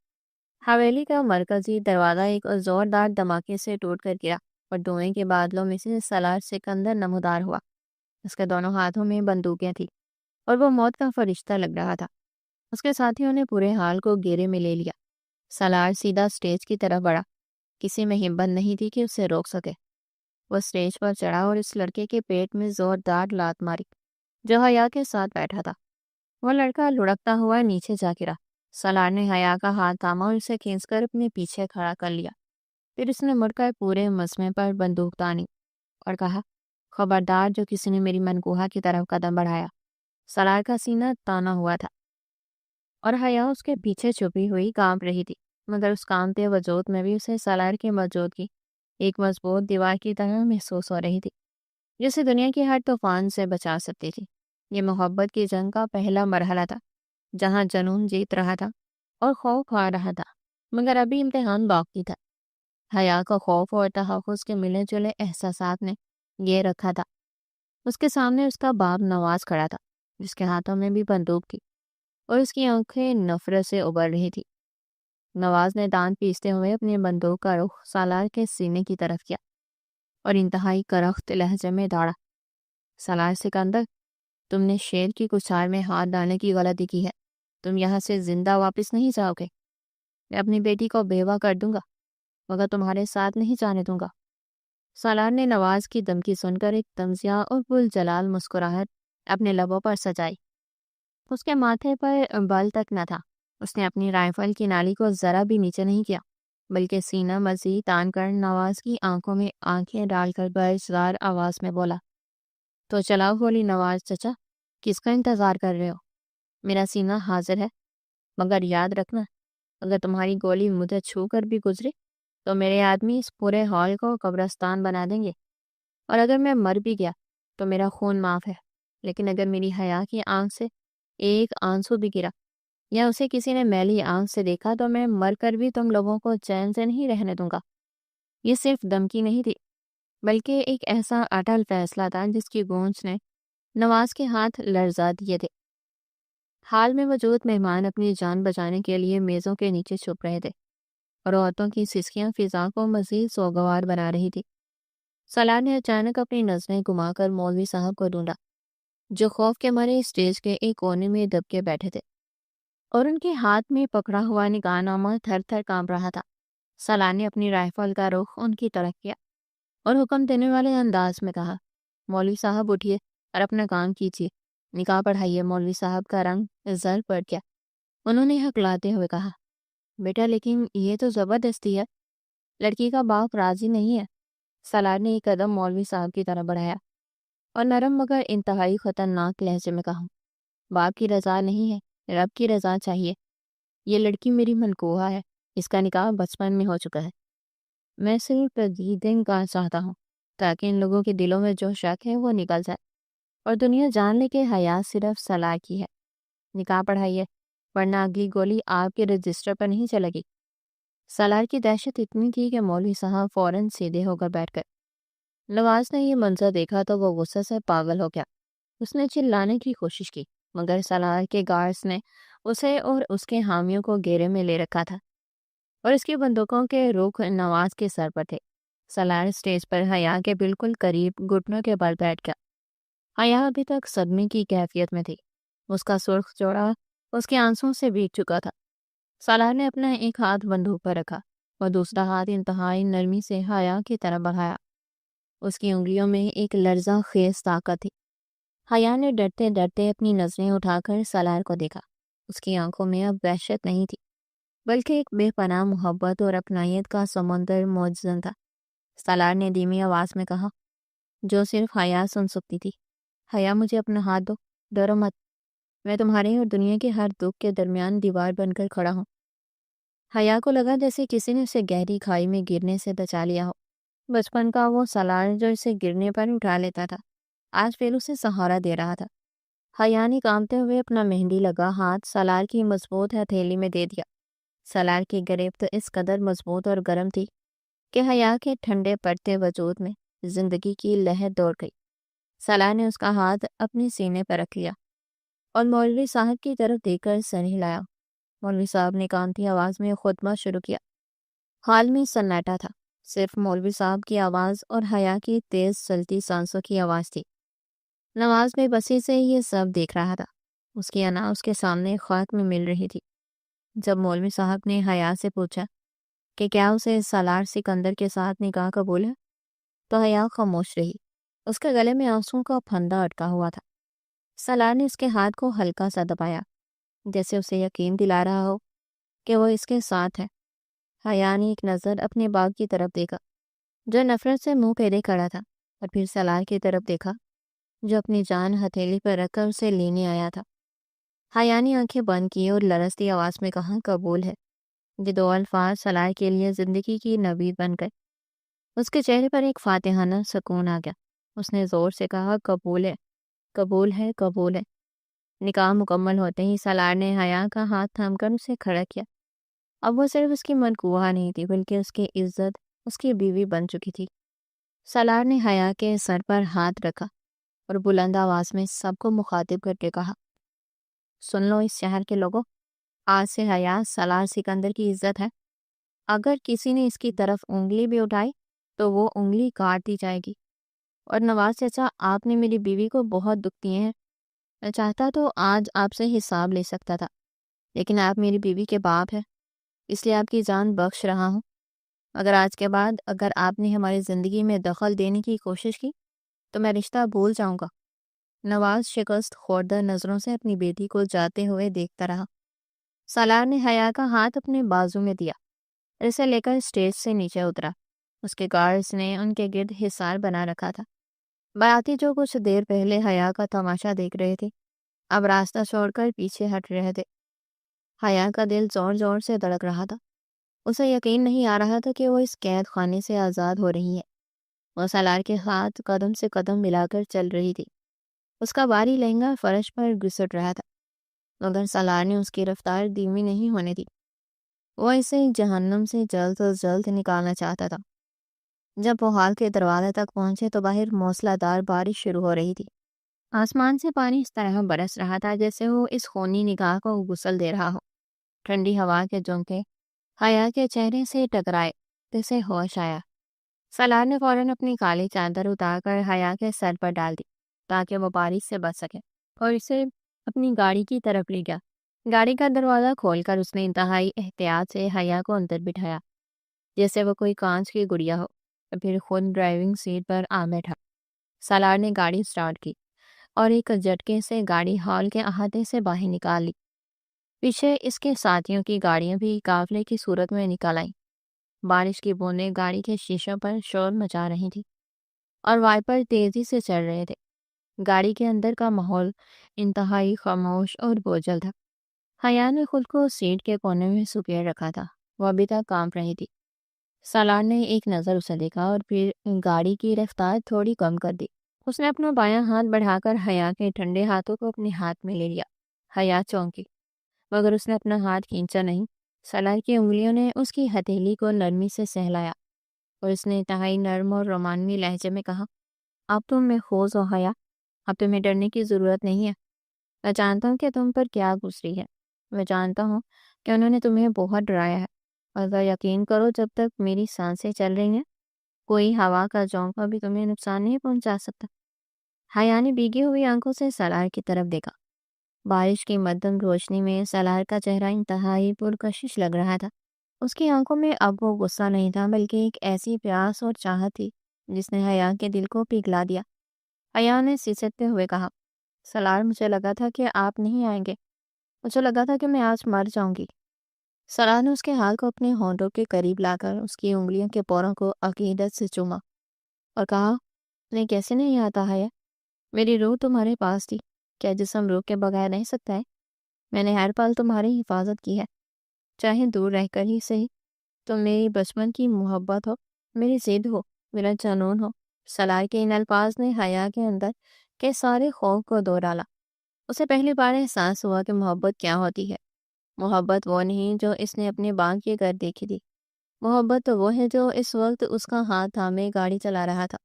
حویلی کا مرکزی دروازہ ایک زوردار دھماکے سے ٹوٹ کر گرا اور دھوئیں کے بادلوں میں سے سالار سکندر نمودار ہوا۔ اس کے دونوں ہاتھوں میں بندوقیں تھیں اور وہ موت کا فرشتہ لگ رہا تھا۔ اس کے ساتھیوں نے پورے حال کو گھیرے میں لے لیا۔ سالار سیدھا سٹیج کی طرف بڑھا۔ کسی میں ہمت نہیں تھی کہ اسے روک سکے۔ وہ سٹیج پر چڑھا اور اس لڑکے کے پیٹ میں زوردار لات ماری جو حیا کے ساتھ بیٹھا تھا۔ وہ لڑکا لڑکتا ہوا نیچے جا گرا۔ سالار نے حیا کا ہاتھ تھاما اور اسے کھینچ کر اپنے پیچھے کھڑا کر لیا۔ پھر اس نے مڑ کر پورے مجمع پر بندوق تانی اور کہا، خبردار جو کسی نے میری منکوہا کی طرف قدم بڑھایا۔ سالار کا سینہ تانا ہوا تھا اور حیا اس کے پیچھے چھپی ہوئی کانپ رہی تھی، مگر اس کانپتے وجود میں بھی اسے سالار کی موجودگی ایک مضبوط دیوار کی طرح محسوس ہو رہی تھی، جسے دنیا کی ہر طوفان سے بچا سکتی تھی۔ یہ محبت کی جنگ کا پہلا مرحلہ تھا، جہاں جنون جیت رہا تھا اور خوف آ رہا تھا، مگر ابھی امتحان باقی تھا۔ حیا کا خوف اور تحفظ کے ملے جلے احساسات نے یہ رکھا تھا۔ اس کے سامنے اس کا باپ نواز کھڑا تھا، جس کے ہاتھوں میں بھی بندوق تھی اور اس کی آنکھیں نفرت سے ابل رہی تھی۔ نواز نے دانت پیستے ہوئے اپنی بندوق کا رخ سالار کے سینے کی طرف کیا اور انتہائی کرخت لہجے میں داڑا، سالار سکندر، تم نے شیر کی کچھار میں ہاتھ ڈالنے کی غلطی کی ہے۔ تم یہاں سے زندہ واپس نہیں جاؤ گے۔ میں اپنی بیٹی کو بیوہ کر دوں گا مگر تمہارے ساتھ نہیں جانے دوں گا۔ سالار نے نواز کی دھمکی سن کر ایک طنزیہ اور پل جلال مسکراہٹ اپنے لبوں پر سجائی۔ اس کے ماتھے پر بال تک نہ تھا۔ اس نے اپنی رائفل کی نالی کو ذرا بھی نیچے نہیں کیا، بلکہ سینہ مزید تان کر نواز کی آنکھوں میں آنکھیں ڈال کر برزدار آواز میں بولا، تو چلاؤ گولی نواز چچا، کس کا انتظار کر رہے ہو؟ میرا سینہ حاضر ہے، مگر یاد رکھنا، اگر تمہاری گولی مجھے چھو کر بھی گزری تو میرے آدمی اس پورے ہال کو قبرستان بنا دیں گے، اور اگر میں مر بھی گیا تو میرا خون معاف ہے، لیکن اگر میری حیا کی آنکھ سے ایک آنسو بھی گرا یا اسے کسی نے میلی آنکھ سے دیکھا تو میں مر کر بھی تم لوگوں کو چین سے نہیں رہنے دوں گا۔ یہ صرف دھمکی نہیں تھی، بلکہ ایک ایسا اٹل فیصلہ تھا جس کی گونج نے نواز کے ہاتھ لرزا دیے تھے۔ حال میں موجود مہمان اپنی جان بچانے کے لیے میزوں کے نیچے چھپ رہے تھے اور عورتوں کی سسکیاں فضا کو مزید سوگوار بنا رہی تھی۔ سالار نے اچانک اپنی نظریں گھما کر مولوی صاحب کو ڈھونڈا، جو خوف کے مارے اسٹیج کے ایک کونے میں دب کے بیٹھے تھے اور ان کے ہاتھ میں پکڑا ہوا نگاہ نامہ تھر تھر کانپ رہا تھا۔ سالار نے اپنی رائفل کا رخ ان کی طرف کیا اور حکم دینے والے انداز میں کہا، مولوی صاحب اٹھیے اور اپنا کام کیجیے، نکاح پڑھائیے۔ مولوی صاحب کا رنگ زل پڑ گیا۔ انہوں نے ہکلاتے ہوئے کہا، بیٹا لیکن یہ تو زبردستی ہے، لڑکی کا باپ راضی نہیں ہے۔ سالار نے ایک قدم مولوی صاحب کی طرف بڑھایا اور نرم مگر انتہائی خطرناک لہجے میں کہا، باپ کی رضا نہیں ہے، رب کی رضا چاہیے۔ یہ لڑکی میری منکوہا ہے، اس کا نکاح بچپن میں ہو چکا ہے۔ میں صرف تجدید کا چاہتا ہوں تاکہ ان لوگوں کے دلوں میں جو شک ہے وہ نکل جائے اور دنیا جان لے کہ حیا صرف سالار کی ہے۔ نکاح پڑھائیے، ورنہ اگلی گولی آپ کے رجسٹر پر نہیں چلے گی۔ سالار کی دہشت اتنی تھی کہ مولوی صاحب فوراً سیدھے ہو کر بیٹھ گئے۔ نواز نے یہ منظر دیکھا تو وہ غصے سے پاگل ہو گیا۔ اس نے چلانے کی کوشش کی، مگر سالار کے گارڈز نے اسے اور اس کے حامیوں کو گھیرے میں لے رکھا تھا اور اس کی بندوقوں کے رخ نواز کے سر پر تھے۔ سالار اسٹیج پر حیا کے بالکل قریب گھٹنوں کے بل بیٹھ گیا۔ حیا ابھی تک صدمے کی کیفیت میں تھی۔ اس کا سرخ جوڑا اس کے آنسوں سے بھیگ چکا تھا۔ سالار نے اپنا ایک ہاتھ بندوق پر رکھا اور دوسرا ہاتھ انتہائی نرمی سے حیا کی طرف بڑھایا۔ اس کی انگلیوں میں ایک لرزہ خیز طاقت تھی۔ حیا نے ڈرتے ڈرتے اپنی نظریں اٹھا کر سالار کو دیکھا۔ اس کی آنکھوں میں اب وحشت نہیں تھی، بلکہ ایک بے پناہ محبت اور اپنائیت کا سمندر موجزن تھا۔ سالار نے دھیمی آواز میں کہا، جو صرف حیا سن سکتی تھی، حیا مجھے اپنا ہاتھ دو، ڈرو مت، میں تمہارے اور دنیا کے ہر دکھ کے درمیان دیوار بن کر کھڑا ہوں۔ حیا کو لگا جیسے کسی نے اسے گہری کھائی میں گرنے سے بچا لیا ہو۔ بچپن کا وہ سالار جو اسے گرنے پر اٹھا لیتا تھا، آج پھر اسے سہارا دے رہا تھا۔ حیا نے کانپتے ہوئے اپنا مہندی لگا ہاتھ سالار کی مضبوط ہتھیلی میں دے دیا۔ سالار کی گرفت اس قدر مضبوط اور گرم تھی کہ حیا کے ٹھنڈے پڑتے وجود میں زندگی کی لہر دوڑ گئی۔ سالار نے اس کا ہاتھ اپنے سینے پر رکھ لیا اور مولوی صاحب کی طرف دیکھ کر سر ہلایا۔ مولوی صاحب نے کانتی آواز میں خطبہ شروع کیا۔ حال میں سناٹا تھا، صرف مولوی صاحب کی آواز اور حیا کی تیز چلتی سانسوں کی آواز تھی۔ نواز بے بسی سے یہ سب دیکھ رہا تھا۔ اس کی انا اس کے سامنے خاک میں مل رہی تھی۔ جب مولوی صاحب نے حیا سے پوچھا کہ کیا اسے سالار سکندر کے ساتھ نکاح قبول ہے، تو حیا خاموش رہی۔ اس کے گلے میں آنسوں کا پھندا اٹکا ہوا تھا۔ سالار نے اس کے ہاتھ کو ہلکا سا دبایا، جیسے اسے یقین دلا رہا ہو کہ وہ اس کے ساتھ ہے۔ حیا نے ایک نظر اپنے باغ کی طرف دیکھا جو نفرت سے منہ پھیرے کھڑا تھا، اور پھر سالار کی طرف دیکھا جو اپنی جان ہتھیلی پر رکھ کر اسے لینے آیا تھا۔ حیا نے آنکھیں بند کی اور لرزتی آواز میں کہا، قبول ہے۔ یہ دو الفاظ سالار کے لیے زندگی کی نوید بن گئے۔ اس کے چہرے پر ایک فاتحانہ سکون آ گیا۔ اس نے زور سے کہا، قبول ہے، قبول ہے، قبول ہے۔ نکاح مکمل ہوتے ہی سالار نے حیا کا ہاتھ تھام کر اسے کھڑا کیا۔ اب وہ صرف اس کی منقوہ نہیں تھی، بلکہ اس کی عزت، اس کی بیوی بن چکی تھی۔ سالار نے حیا کے سر پر ہاتھ رکھا اور بلند آواز میں سب کو مخاطب کر کے کہا، سن لو اس شہر کے لوگوں، آج سے حیا سالار سکندر کی عزت ہے۔ اگر کسی نے اس کی طرف انگلی بھی اٹھائی تو وہ انگلی کاٹ دی جائے گی۔ اور نواز چچا، آپ نے میری بیوی کو بہت دکھ دیے ہیں۔ میں چاہتا تو آج آپ سے حساب لے سکتا تھا، لیکن آپ میری بیوی کے باپ ہیں، اس لیے آپ کی جان بخش رہا ہوں۔ اگر آج کے بعد اگر آپ نے ہماری زندگی میں دخل دینے کی کوشش کی تو میں رشتہ بھول جاؤں گا۔ نواز شکست خوردہ نظروں سے اپنی بیٹی کو جاتے ہوئے دیکھتا رہا۔ سالار نے حیا کا ہاتھ اپنے بازو میں دیا اور اسے لے کر اسٹیج سے نیچے اترا۔ اس کے گارڈز نے ان کے گرد حصار بنا رکھا تھا۔ باراتی جو کچھ دیر پہلے حیا کا تماشا دیکھ رہے تھے، اب راستہ چھوڑ کر پیچھے ہٹ رہے تھے۔ حیا کا دل زور زور سے دھڑک رہا تھا۔ اسے یقین نہیں آ رہا تھا کہ وہ اس قید خانے سے آزاد ہو رہی ہے۔ وہ سالار کے ہاتھ قدم سے قدم ملا کر چل رہی تھی۔ اس کا بھاری لہنگا فرش پر گھسٹ رہا تھا، مگر سالار نے اس کی رفتار دھیمی نہیں ہونے دی۔ وہ اسے جہنم سے جلد از جلد نکالنا چاہتا تھا۔ جب وہ ہال کے دروازے تک پہنچے تو باہر موسلا دار بارش شروع ہو رہی تھی۔ آسمان سے پانی اس طرح برس رہا تھا جیسے وہ اس خونی نگاہ کو غسل دے رہا ہو۔ ٹھنڈی ہوا کے جھونکے حیا کے چہرے سے ٹکرائے تو اسے ہوش آیا۔ سالار نے فوراً اپنی کالی چادر اتار کر حیا کے سر پر ڈال دی تاکہ وہ بارش سے بچ سکے، اور اسے اپنی گاڑی کی طرف لے گیا۔ گاڑی کا دروازہ کھول کر اس نے انتہائی احتیاط سے حیا کو اندر بٹھایا جیسے وہ کوئی کانچ کی گڑیا ہو، اور پھر خود ڈرائیونگ سیٹ پر آ بیٹھا۔ سالار نے گاڑی سٹارٹ کی اور ایک جھٹکے سے گاڑی ہال کے احاطے سے باہر نکال لی۔ پیچھے اس کے ساتھیوں کی گاڑیاں بھی قافلے کی صورت میں نکال آئیں۔ بارش کی بوندیں گاڑی کے شیشوں پر شور مچا رہی تھی اور وائپر تیزی سے چل رہے تھے۔ گاڑی کے اندر کا ماحول انتہائی خاموش اور بوجھل تھا۔ حیا نے خود کو سیٹ کے کونے میں سکیڑ رکھا تھا، وہ ابھی تک کانپ رہی تھی۔ سالار نے ایک نظر اسے دیکھا اور پھر گاڑی کی رفتار تھوڑی کم کر دی۔ اس نے اپنا بایاں ہاتھ بڑھا کر حیا کے ٹھنڈے ہاتھوں کو اپنے ہاتھ میں لے لیا۔ حیا چونکی، مگر اس نے اپنا ہاتھ کھینچا نہیں۔ سالار کی انگلیوں نے اس کی ہتھیلی کو نرمی سے سہلایا اور اس نے انتہائی نرم اور رومانوی لہجے میں کہا، اب تم محفوظ ہو حیا، اب تمہیں ڈرنے کی ضرورت نہیں ہے۔ میں جانتا ہوں کہ تم پر کیا گزری ہے، میں جانتا ہوں کہ انہوں نے تمہیں بہت ڈرایا ہے، اور یقین کرو جب تک میری سانسیں چل رہی ہیں کوئی ہوا کا جھونکا بھی تمہیں نقصان نہیں پہنچا سکتا۔ حیا نے بھیگی ہوئی آنکھوں سے سالار کی طرف دیکھا۔ بارش کی مدھم روشنی میں سالار کا چہرہ انتہائی پرکشش لگ رہا تھا۔ اس کی آنکھوں میں اب وہ غصہ نہیں تھا، بلکہ ایک ایسی پیاس اور چاہت تھی جس نے حیا کے دل کو پگھلا دیا۔ حیا نے سسکتے ہوئے کہا، سالار، مجھے لگا تھا کہ آپ نہیں آئیں گے، مجھے لگا تھا کہ میں آج مر جاؤں گی۔ سالار نے اس کے ہاتھ کو اپنے ہونٹوں کے قریب لا کر اس کی انگلیوں کے پوروں کو عقیدت سے چوما اور کہا، تمہیں کیسے نہیں آتا حیا؟ میری روح تمہارے پاس تھی، کیا جسم روح کے بغیر رہ سکتا ہے؟ میں نے ہر پل تمہاری حفاظت کی ہے، چاہے دور رہ کر ہی صحیح۔ تم میری بچپن کی محبت ہو، میری ضد ہو، میرا جنون ہو۔ سالار کے ان الفاظ نے حیا کے اندر کے سارے خوف کو دو ڈالا۔ اسے پہلی بار احساس ہوا کہ محبت کیا ہوتی ہے۔ محبت وہ نہیں جو اس نے اپنے باغ کے گھر دیکھی تھی، محبت تو وہ ہے جو اس وقت اس کا ہاتھ تھامے گاڑی چلا رہا تھا۔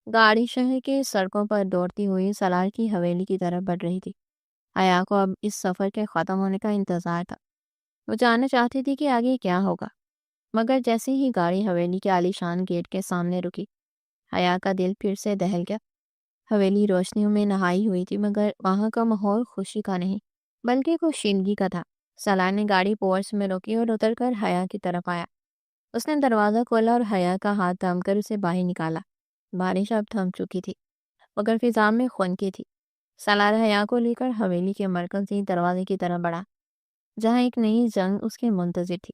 گاڑی شہر کے سڑکوں پر دوڑتی ہوئی سالار کی حویلی کی طرف بڑھ رہی تھی۔ حیا کو اب اس سفر کے ختم ہونے کا انتظار تھا۔ وہ جاننا چاہتی تھی کہ آگے کیا ہوگا، مگر جیسے ہی گاڑی حویلی کے عالیشان گیٹ کے سامنے رکی، حیا کا دل پھر سے دہل گیا۔ حویلی روشنیوں میں نہائی ہوئی تھی، مگر وہاں کا ماحول خوشی کا نہیں بلکہ خوشیدگی کا تھا۔ سالار نے گاڑی پورچ میں روکی اور اتر کر حیا کی طرف آیا۔ اس نے دروازہ کھولا اور حیا کا ہاتھ تھام کر اسے باہر نکالا۔ بارش اب تھم چکی تھی، مگر فضا میں خنکی تھی۔ سالار حیا کو لے کر حویلی کے مرکزی دروازے کی طرف بڑھا، جہاں ایک نئی جنگ اس کے منتظر تھی۔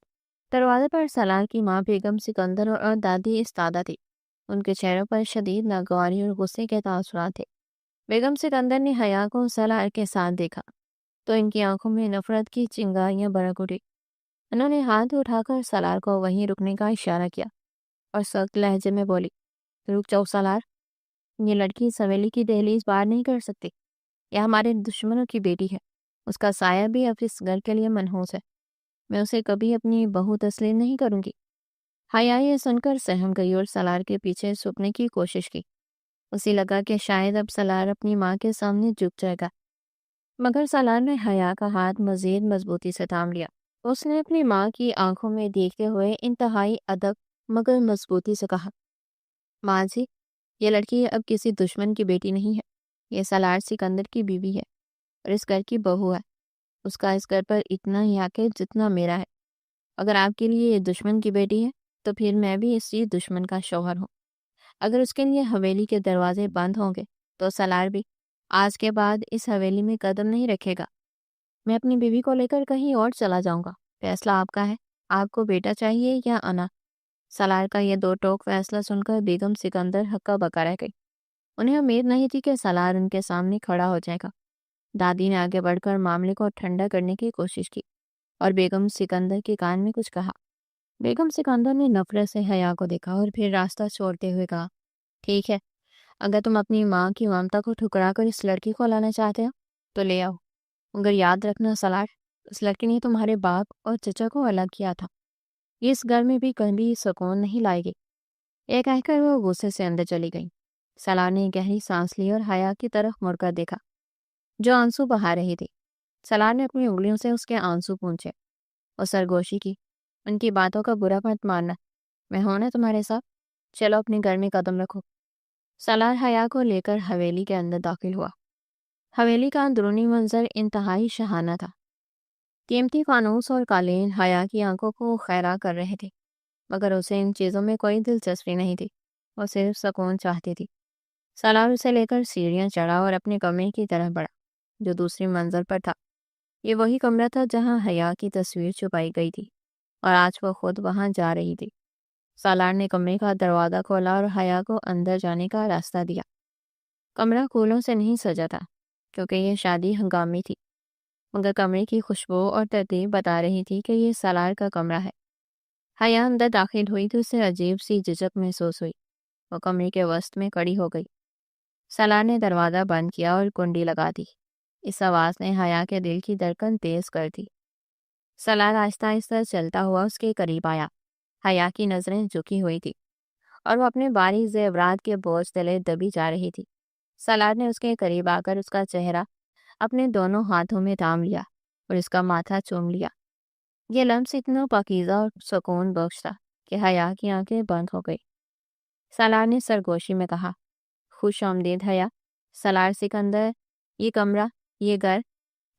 دروازے پر سالار کی ماں بیگم سکندر اور دادی استادہ تھی۔ ان کے چہروں پر شدید ناگواری اور غصے کے تاثرات تھے۔ بیگم سکندر نے حیا کو سالار کے ساتھ دیکھا تو ان کی آنکھوں میں نفرت کی چنگاریاں بھڑک اٹھی۔ انہوں نے ہاتھ اٹھا کر سالار کو وہیں رکنے کا اشارہ کیا اور سخت لہجے میں بولی، رک جاؤ سالار، یہ لڑکی اس حویلی کی دہلیز پار نہیں کر سکتی۔ یہ ہمارے دشمنوں کی بیٹی ہے، اس کا سایہ بھی اب اس گھر کے لیے منحوس ہے۔ میں اسے کبھی اپنی بہو تسلیم نہیں کروں گی۔ حیا یہ سن کر سہم گئی اور سالار کے پیچھے چھپنے کی کوشش کی۔ اسے لگا کہ شاید اب سالار اپنی ماں کے سامنے جھک جائے گا، مگر سالار نے حیا کا ہاتھ مزید مضبوطی سے تھام لیا۔ اس نے اپنی ماں کی آنکھوں میں دیکھتے ہوئے انتہائی ادب مگر مضبوطی سے کہا، ماں جی، یہ لڑکی اب کسی دشمن کی بیٹی نہیں ہے، یہ سالار سکندر کی بیوی ہے اور اس گھر کی بہو ہے۔ اس کا اس گھر پر اتنا ہی حق ہے جتنا میرا ہے۔ اگر آپ کے لیے یہ دشمن کی بیٹی ہے تو پھر میں بھی اسی دشمن کا شوہر ہوں۔ اگر اس کے لیے حویلی کے دروازے بند ہوں گے تو سالار بھی آج کے بعد اس حویلی میں قدم نہیں رکھے گا۔ میں اپنی بیوی کو لے کر کہیں اور چلا جاؤں گا۔ فیصلہ آپ کا ہے، آپ کو بیٹا چاہیے یا انا؟ سالار کا یہ دو ٹوک فیصلہ سن کر بیگم سکندر ہکا بکا رہ گئی۔ انہیں امید نہیں تھی کہ سالار ان کے سامنے کھڑا ہو جائے گا۔ دادی نے آگے بڑھ کر معاملے کو ٹھنڈا کرنے کی کوشش کی اور بیگم سکندر کے کان میں کچھ کہا۔ بیگم سکندر نے نفرت سے حیا کو دیکھا اور پھر راستہ چھوڑتے ہوئے کہا، ٹھیک ہے، اگر تم اپنی ماں کی ممتا کو ٹھکرا کر اس لڑکی کو لانا چاہتے ہو تو لے آؤ، مگر یاد رکھنا سالار، اس لڑکی نے تمہارے باپ اور چچا کو الگ کیا تھا، یہ اس گھر میں بھی کبھی سکون نہیں لائے گی۔ یہ کہہ کر وہ غصے سے اندر چلی گئی۔ سالار نے گہری سانس لی اور حیا کی طرف مڑ کر دیکھا جو آنسو بہا رہی تھی۔ سالار نے اپنی انگلیوں سے اس کے آنسو پونچھے اور سرگوشی کی، ان کی باتوں کا برا مت ماننا، میں ہوں نا تمہارے ساتھ، چلو اپنے گھر میں قدم رکھو۔ سالار حیا کو لے کر حویلی کے اندر داخل ہوا۔ حویلی کا اندرونی منظر انتہائی شاہانہ تھا۔ قیمتی فانوس اور قالین حیا کی آنکھوں کو خیرہ کر رہے تھے، مگر اسے ان چیزوں میں کوئی دلچسپی نہیں تھی، وہ صرف سکون چاہتی تھی۔ سالار اسے لے کر سیڑھیاں چڑھا اور اپنے کمرے کی طرف بڑھا جو دوسری منزل پر تھا۔ یہ وہی کمرہ تھا جہاں حیا کی تصویر چھپائی گئی تھی اور آج وہ خود وہاں جا رہی تھی۔ سالار نے کمرے کا دروازہ کھولا اور حیا کو اندر جانے کا راستہ دیا۔ کمرہ پھولوں سے نہیں سجا تھا کیونکہ یہ شادی ہنگامی تھی، مگر کمرے کی خوشبو اور ترتیب بتا رہی تھی کہ یہ سالار کا کمرہ ہے۔ حیا اندر داخل ہوئی تو اسے عجیب سی جھجک محسوس ہوئی۔ وہ کمرے کے وسط میں کھڑی ہو گئی۔ سالار نے دروازہ بند کیا اور کنڈی لگا دی۔ اس آواز نے حیا کے دل کی دھڑکن تیز کر دی۔ سالار آہستہ آہستہ چلتا ہوا اس کے قریب آیا۔ حیا کی نظریں جھکی ہوئی تھی اور وہ اپنے باریک زیورات کے بوجھ تلے دبی جا رہی تھی۔ سالار نے اس کے قریب آ کر اس کا چہرہ اپنے دونوں ہاتھوں میں تھام لیا اور اس کا ماتھا چوم لیا۔ یہ لمس اتنا پاکیزہ اور سکون بخش تھا کہ حیا کی آنکھیں بند ہو گئی۔ سالار نے سرگوشی میں کہا، خوش آمدید حیا، سالار سکندر، یہ کمرہ، یہ گھر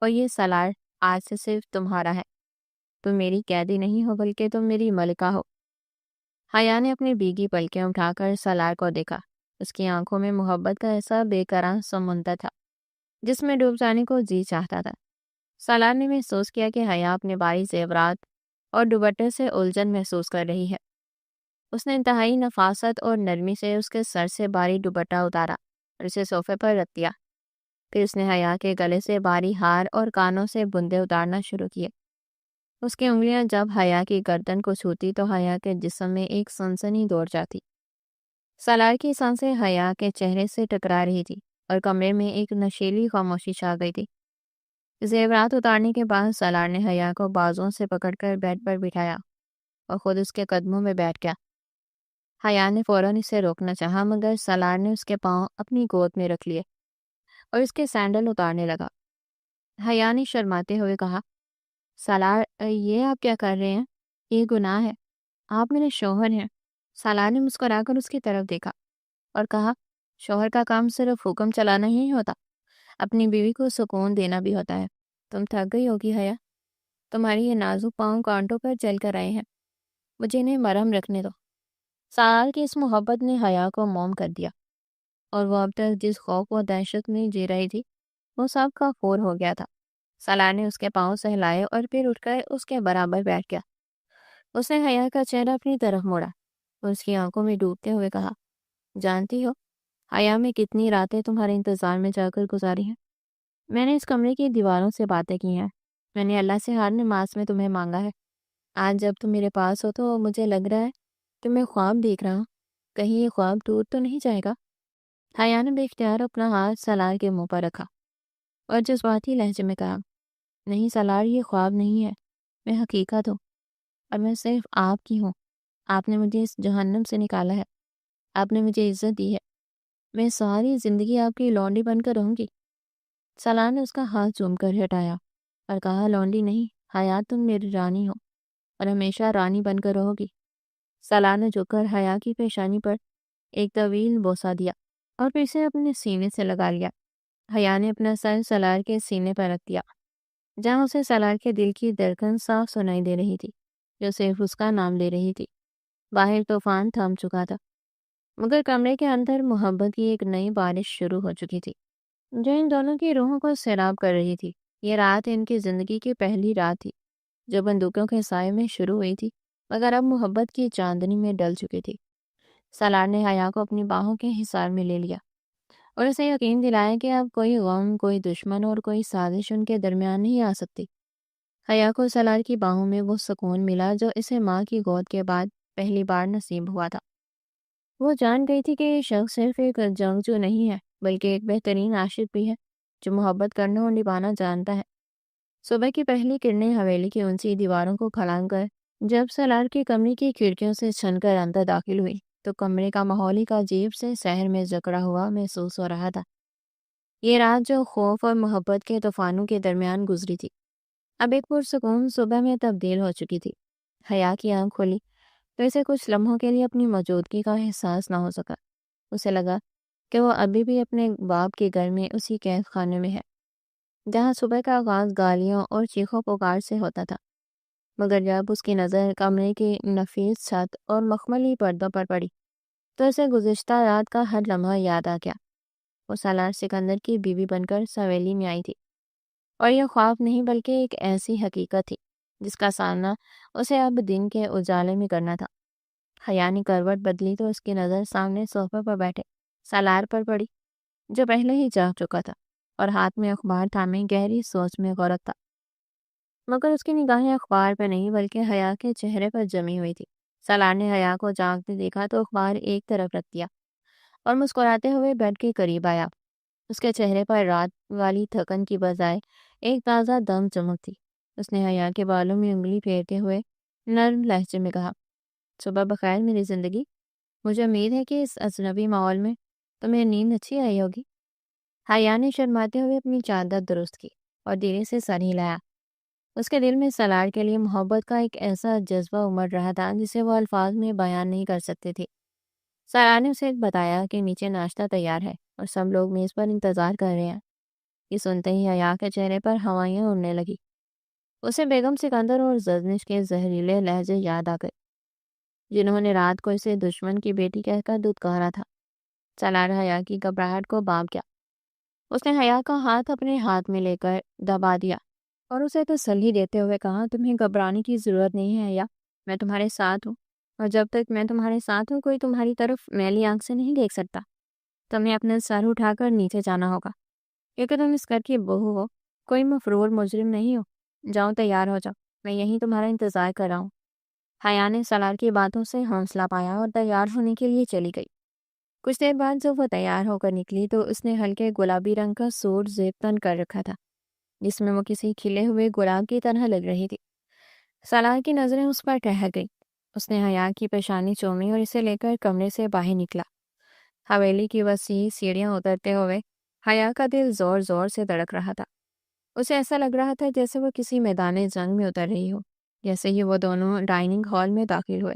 اور یہ سالار آج سے صرف تمہارا ہے۔ تم میری قیدی نہیں ہو بلکہ تم میری ملکہ ہو۔ حیا نے اپنی بیگی پلکیں اٹھا کر سالار کو دیکھا۔ اس کی آنکھوں میں محبت کا ایسا بے قرار سمندر تھا جس میں ڈوب جانے کو جی چاہتا تھا۔ سالار نے محسوس کیا کہ حیا اپنے باری زیورات اور دوپٹے سے الجھن محسوس کر رہی ہے۔ اس نے انتہائی نفاست اور نرمی سے اس کے سر سے باری دوپٹہ اتارا اور اسے صوفے پر رکھ دیا۔ پھر اس نے حیا کے گلے سے باری ہار اور کانوں سے بندے اتارنا شروع کیے۔ اس کی انگلیاں جب حیا کی گردن کو چھوتی تو حیا کے جسم میں ایک سنسنی دوڑ جاتی۔ سالار کی سانسیں حیا کے چہرے سے ٹکرا رہی تھی اور کمرے میں ایک نشیلی خاموشی چھا گئی تھی۔ زیورات اتارنے کے بعد سالار نے حیا کو بازوؤں سے پکڑ کر بیڈ پر بٹھایا اور خود اس کے قدموں میں بیٹھ گیا۔ حیا نے فوراً اسے روکنا چاہا مگر سالار نے اس کے پاؤں اپنی گود میں رکھ لیے اور اس کے سینڈل اتارنے لگا۔ حیا نے شرماتے ہوئے کہا، سالار یہ آپ کیا کر رہے ہیں؟ یہ گناہ ہے، آپ میرے شوہر ہیں۔ سالار نے مسکرا کر اس کی طرف دیکھا اور کہا، شوہر کا کام صرف حکم چلانا ہی نہیں ہوتا، اپنی بیوی کو سکون دینا بھی ہوتا ہے۔ تم تھک گئی ہوگی حیا، تمہاری یہ نازک پاؤں کانٹوں پر چل کر آئے ہیں، مجھے انہیں مرہم رکھنے دو۔ سالار کی اس محبت نے حیا کو موم کر دیا، اور وہ اب تک جس خوف و دہشت میں جی رہی تھی وہ سب کا فور ہو گیا تھا۔ سالار نے اس کے پاؤں سہلائے اور پھر اٹھ کر اس کے برابر بیٹھ گیا۔ اس نے حیا کا چہرہ اپنی طرف موڑا اور اس کی آنکھوں میں ڈوبتے ہوئے کہا، جانتی ہو حیا میں کتنی راتیں تمہارے انتظار میں جا کر گزاری ہیں؟ میں نے اس کمرے کی دیواروں سے باتیں کی ہیں، میں نے اللہ سے ہر نماز میں تمہیں مانگا ہے۔ آج جب تم میرے پاس ہو تو مجھے لگ رہا ہے کہ میں خواب دیکھ رہا ہوں، کہیں یہ خواب ٹوٹ تو نہیں جائے گا؟ حیا نے بے اختیار اپنا ہاتھ سالار کے منہ پر رکھا اور جذباتی لہجے میں کہا، نہیں سالار، یہ خواب نہیں ہے، میں حقیقت ہوں، اور میں صرف آپ کی ہوں۔ آپ نے مجھے اس جہنم سے نکالا ہے، آپ نے مجھے عزت دی ہے، میں ساری زندگی آپ کی لونڈی بن کر رہوں گی۔ سالار نے اس کا ہاتھ چوم کر ہٹایا اور کہا، لونڈی نہیں حیا، تم میری رانی ہو اور ہمیشہ رانی بن کر رہو گی۔ سالار نے جھک کر حیا کی پیشانی پر ایک طویل بوسہ دیا اور پھر اسے اپنے سینے سے لگا لیا۔ حیا نے اپنا سر سالار کے سینے پر رکھ دیا، جہاں اسے سالار کے دل کی دھڑکن صاف سنائی دے رہی تھی، جو صرف اس کا نام لے رہی تھی۔ باہر طوفان تھم چکا تھا، مگر کمرے کے اندر محبت کی ایک نئی بارش شروع ہو چکی تھی، جو ان دونوں کی روحوں کو سیراب کر رہی تھی۔ یہ رات ان کی زندگی کی پہلی رات تھی، جو بندوقوں کے سائے میں شروع ہوئی تھی، مگر اب محبت کی چاندنی میں ڈل چکی تھی۔ سالار نے حیا کو اپنی باہوں کے حصار میں لے لیا اور اسے یقین دلایا کہ اب کوئی غم، کوئی دشمن اور کوئی سازش ان کے درمیان نہیں آ سکتی۔ حیا کو سالار کی باہوں میں وہ سکون ملا جو اسے ماں کی گود کے بعد پہلی بار نصیب ہوا تھا۔ وہ جان گئی تھی کہ یہ شخص صرف ایک جنگجو نہیں ہے، بلکہ ایک بہترین عاشق بھی ہے، جو محبت کرنا اور نبھانا جانتا ہے۔ صبح کی پہلی کرنیں حویلی کی اونچی دیواروں کو کھلانگ کر جب سالار کی کمرے کی کھڑکیوں سے چھن کر اندر داخل ہوئی تو کمرے کا ماحول ہی کا عجیب سے شہر میں جکڑا ہوا محسوس ہو رہا تھا۔ یہ رات جو خوف اور محبت کے طوفانوں کے درمیان گزری تھی، اب ایک پرسکون صبح میں تبدیل ہو چکی تھی۔ حیا کی آنکھ کھلی تو اسے کچھ لمحوں کے لیے اپنی موجودگی کا احساس نہ ہو سکا۔ اسے لگا کہ وہ ابھی بھی اپنے باپ کے گھر میں اسی قید خانے میں ہے، جہاں صبح کا آغاز گالیوں اور چیخوں پکار سے ہوتا تھا۔ مگر جب اس کی نظر کمرے کی نفیس چھت اور مخملی پردوں پر پڑی تو اسے گزشتہ رات کا ہر لمحہ یاد آ گیا۔ وہ سالار سکندر کی بیوی بن کر سویلی میں آئی تھی، اور یہ خواب نہیں بلکہ ایک ایسی حقیقت تھی جس کا سامنا اسے اب دن کے اجالے میں کرنا تھا۔ حیا نے کروٹ بدلی تو اس کی نظر سامنے صوفے پر بیٹھے سالار پر پڑی، جو پہلے ہی جاگ چکا تھا اور ہاتھ میں اخبار تھامے گہری سوچ میں غرق تھا۔ مگر اس کی نگاہیں اخبار پہ نہیں بلکہ حیا کے چہرے پر جمی ہوئی تھی۔ سالار نے حیا کو جاگتے دیکھا تو اخبار ایک طرف رکھ دیا اور مسکراتے ہوئے بیڈ کے قریب آیا۔ اس کے چہرے پر رات والی تھکن کی بجائے ایک تازہ دم چمک تھی۔ اس نے حیا کے بالوں میں انگلی پھیرتے ہوئے نرم لہجے میں کہا، صبح بخیر میری زندگی، مجھے امید ہے کہ اس اجنبی ماحول میں تمہیں نیند اچھی آئی ہوگی۔ حیا نے شرماتے ہوئے اپنی چادر درست کی اور دھیرے سے سر ہلایا۔ اس کے دل میں سالار کے لیے محبت کا ایک ایسا جذبہ امڑ رہا تھا جسے وہ الفاظ میں بیان نہیں کر سکتے تھے۔ سالار نے اسے بتایا کہ نیچے ناشتہ تیار ہے اور سب لوگ میز پر انتظار کر رہے ہیں۔ یہ سنتے ہی حیا کے چہرے پر ہوائیاں اڑنے لگی۔ اسے بیگم سکندر اور زرنش کے زہریلے لہجے یاد آ گئے، جنہوں نے رات کو اسے دشمن کی بیٹی کہہ کر دھتکارا تھا۔ سالار حیا کی گھبراہٹ کو بانپ گیا۔ اس نے حیا کا ہاتھ اپنے ہاتھ میں لے کر دبا دیا اور اسے تسلی دیتے ہوئے کہا، تمہیں گھبرانے کی ضرورت نہیں ہے حیا، میں تمہارے ساتھ ہوں، اور جب تک میں تمہارے ساتھ ہوں کوئی تمہاری طرف میلی آنکھ سے نہیں دیکھ سکتا۔ تمہیں اپنا سر اٹھا کر نیچے جانا ہوگا، کیونکہ تم اس گھر کی بہو ہو، کوئی مفرور مجرم نہیں ہو۔ جاؤ تیار ہو جاؤ، میں یہیں تمہارا انتظار کر رہا ہوں۔ حیا نے سالار کی باتوں سے حوصلہ پایا اور تیار ہونے کے لیے چلی گئی۔ کچھ دیر بعد جب وہ تیار ہو کر نکلی تو اس نے ہلکے گلابی رنگ کا سوٹ زیب تن کر رکھا تھا، جس میں وہ کسی کھلے ہوئے گلاب کی طرح لگ رہی تھی۔ سالار کی نظریں اس پر ٹھہر گئی۔ اس نے حیا کی پیشانی چومی اور اسے لے کر کمرے سے باہر نکلا۔ حویلی کی وسیع سیڑھیاں اترتے ہوئے حیا کا دل زور زور سے دھڑک رہا تھا۔ اسے ایسا لگ رہا تھا جیسے وہ کسی میدان جنگ میں اتر رہی ہو۔ جیسے ہی وہ دونوں ڈائننگ ہال میں داخل ہوئے،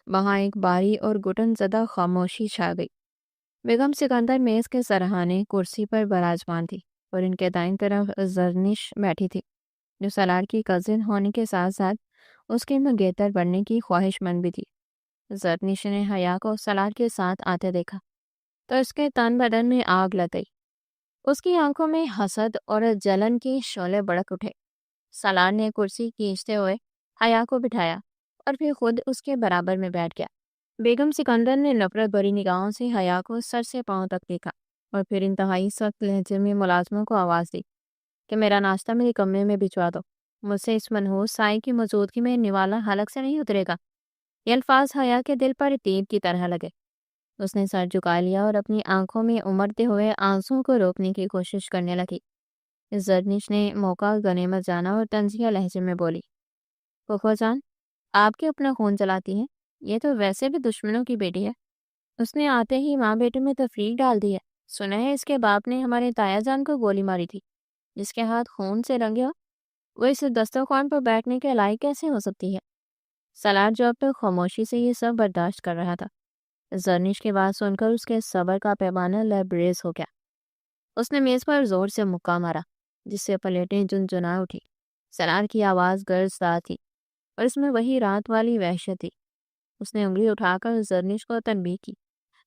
وہاں ایک باری اور گھٹن زدہ خاموشی چھا گئی۔ بیگم سکندر میز کے سرہانے کرسی پر براجمان تھی اور ان کے دائیں طرف زرنش بیٹھی تھی، جو سالار کی کزن ہونے کے ساتھ ساتھ اس کے منگیتر بننے کی خواہش مند بھی تھی۔ زرنش نے حیا کو سالار کے ساتھ آتے دیکھا تو اس کے تن بدن میں آگ لگ گئی۔ اس کی آنکھوں میں حسد اور جلن کے شعلے بڑک اٹھے۔ سالار نے کرسی کھینچتے ہوئے حیا کو بٹھایا اور پھر خود اس کے برابر میں بیٹھ گیا۔ بیگم سکندر نے نفرت بھری نگاہوں سے حیا کو سر سے پاؤں تک دیکھا اور پھر انتہائی سخت لہجے میں ملازموں کو آواز دی کہ میرا ناشتہ میرے کمرے میں بھجوا دو، مجھ سے اس منحوس سائے کی موجودگی میں نوالا حلق سے نہیں اترے گا۔ یہ الفاظ حیا کے دل پر تیر کی طرح لگے۔ اس نے سر جھکا لیا اور اپنی آنکھوں میں امڑتے ہوئے آنسوؤں کو روکنے کی کوشش کرنے لگی۔ زرنش نے موقع غنیمت جانا اور طنزیہ لہجے میں بولی، پھوپھو جان، آپ کے اپنا خون جلاتی ہیں؟ یہ تو ویسے بھی دشمنوں کی بیٹی ہے۔ اس نے آتے ہی ماں بیٹے میں تفریق ڈال دی ہے۔ سنا ہے اس کے باپ نے ہمارے تایا جان کو گولی ماری تھی۔ جس کے ہاتھ خون سے رنگے ہو وہ اس دسترخوان پر بیٹھنے کے لائق کیسے ہو سکتی ہے؟ سالار جو اب تک خاموشی سے یہ سب برداشت کر رہا تھا، زرنش کی بات سن کر اس کے صبر کا پیمانہ لبریز ہو گیا۔ اس نے میز پر زور سے مکہ مارا جس سے پلیٹیں جنجنا اٹھی۔ سالار کی آواز گرجدار تھی اور اس میں وہی رات والی وحشت تھی۔ اس نے انگلی اٹھا کر زرنش کو تنبیہ کی،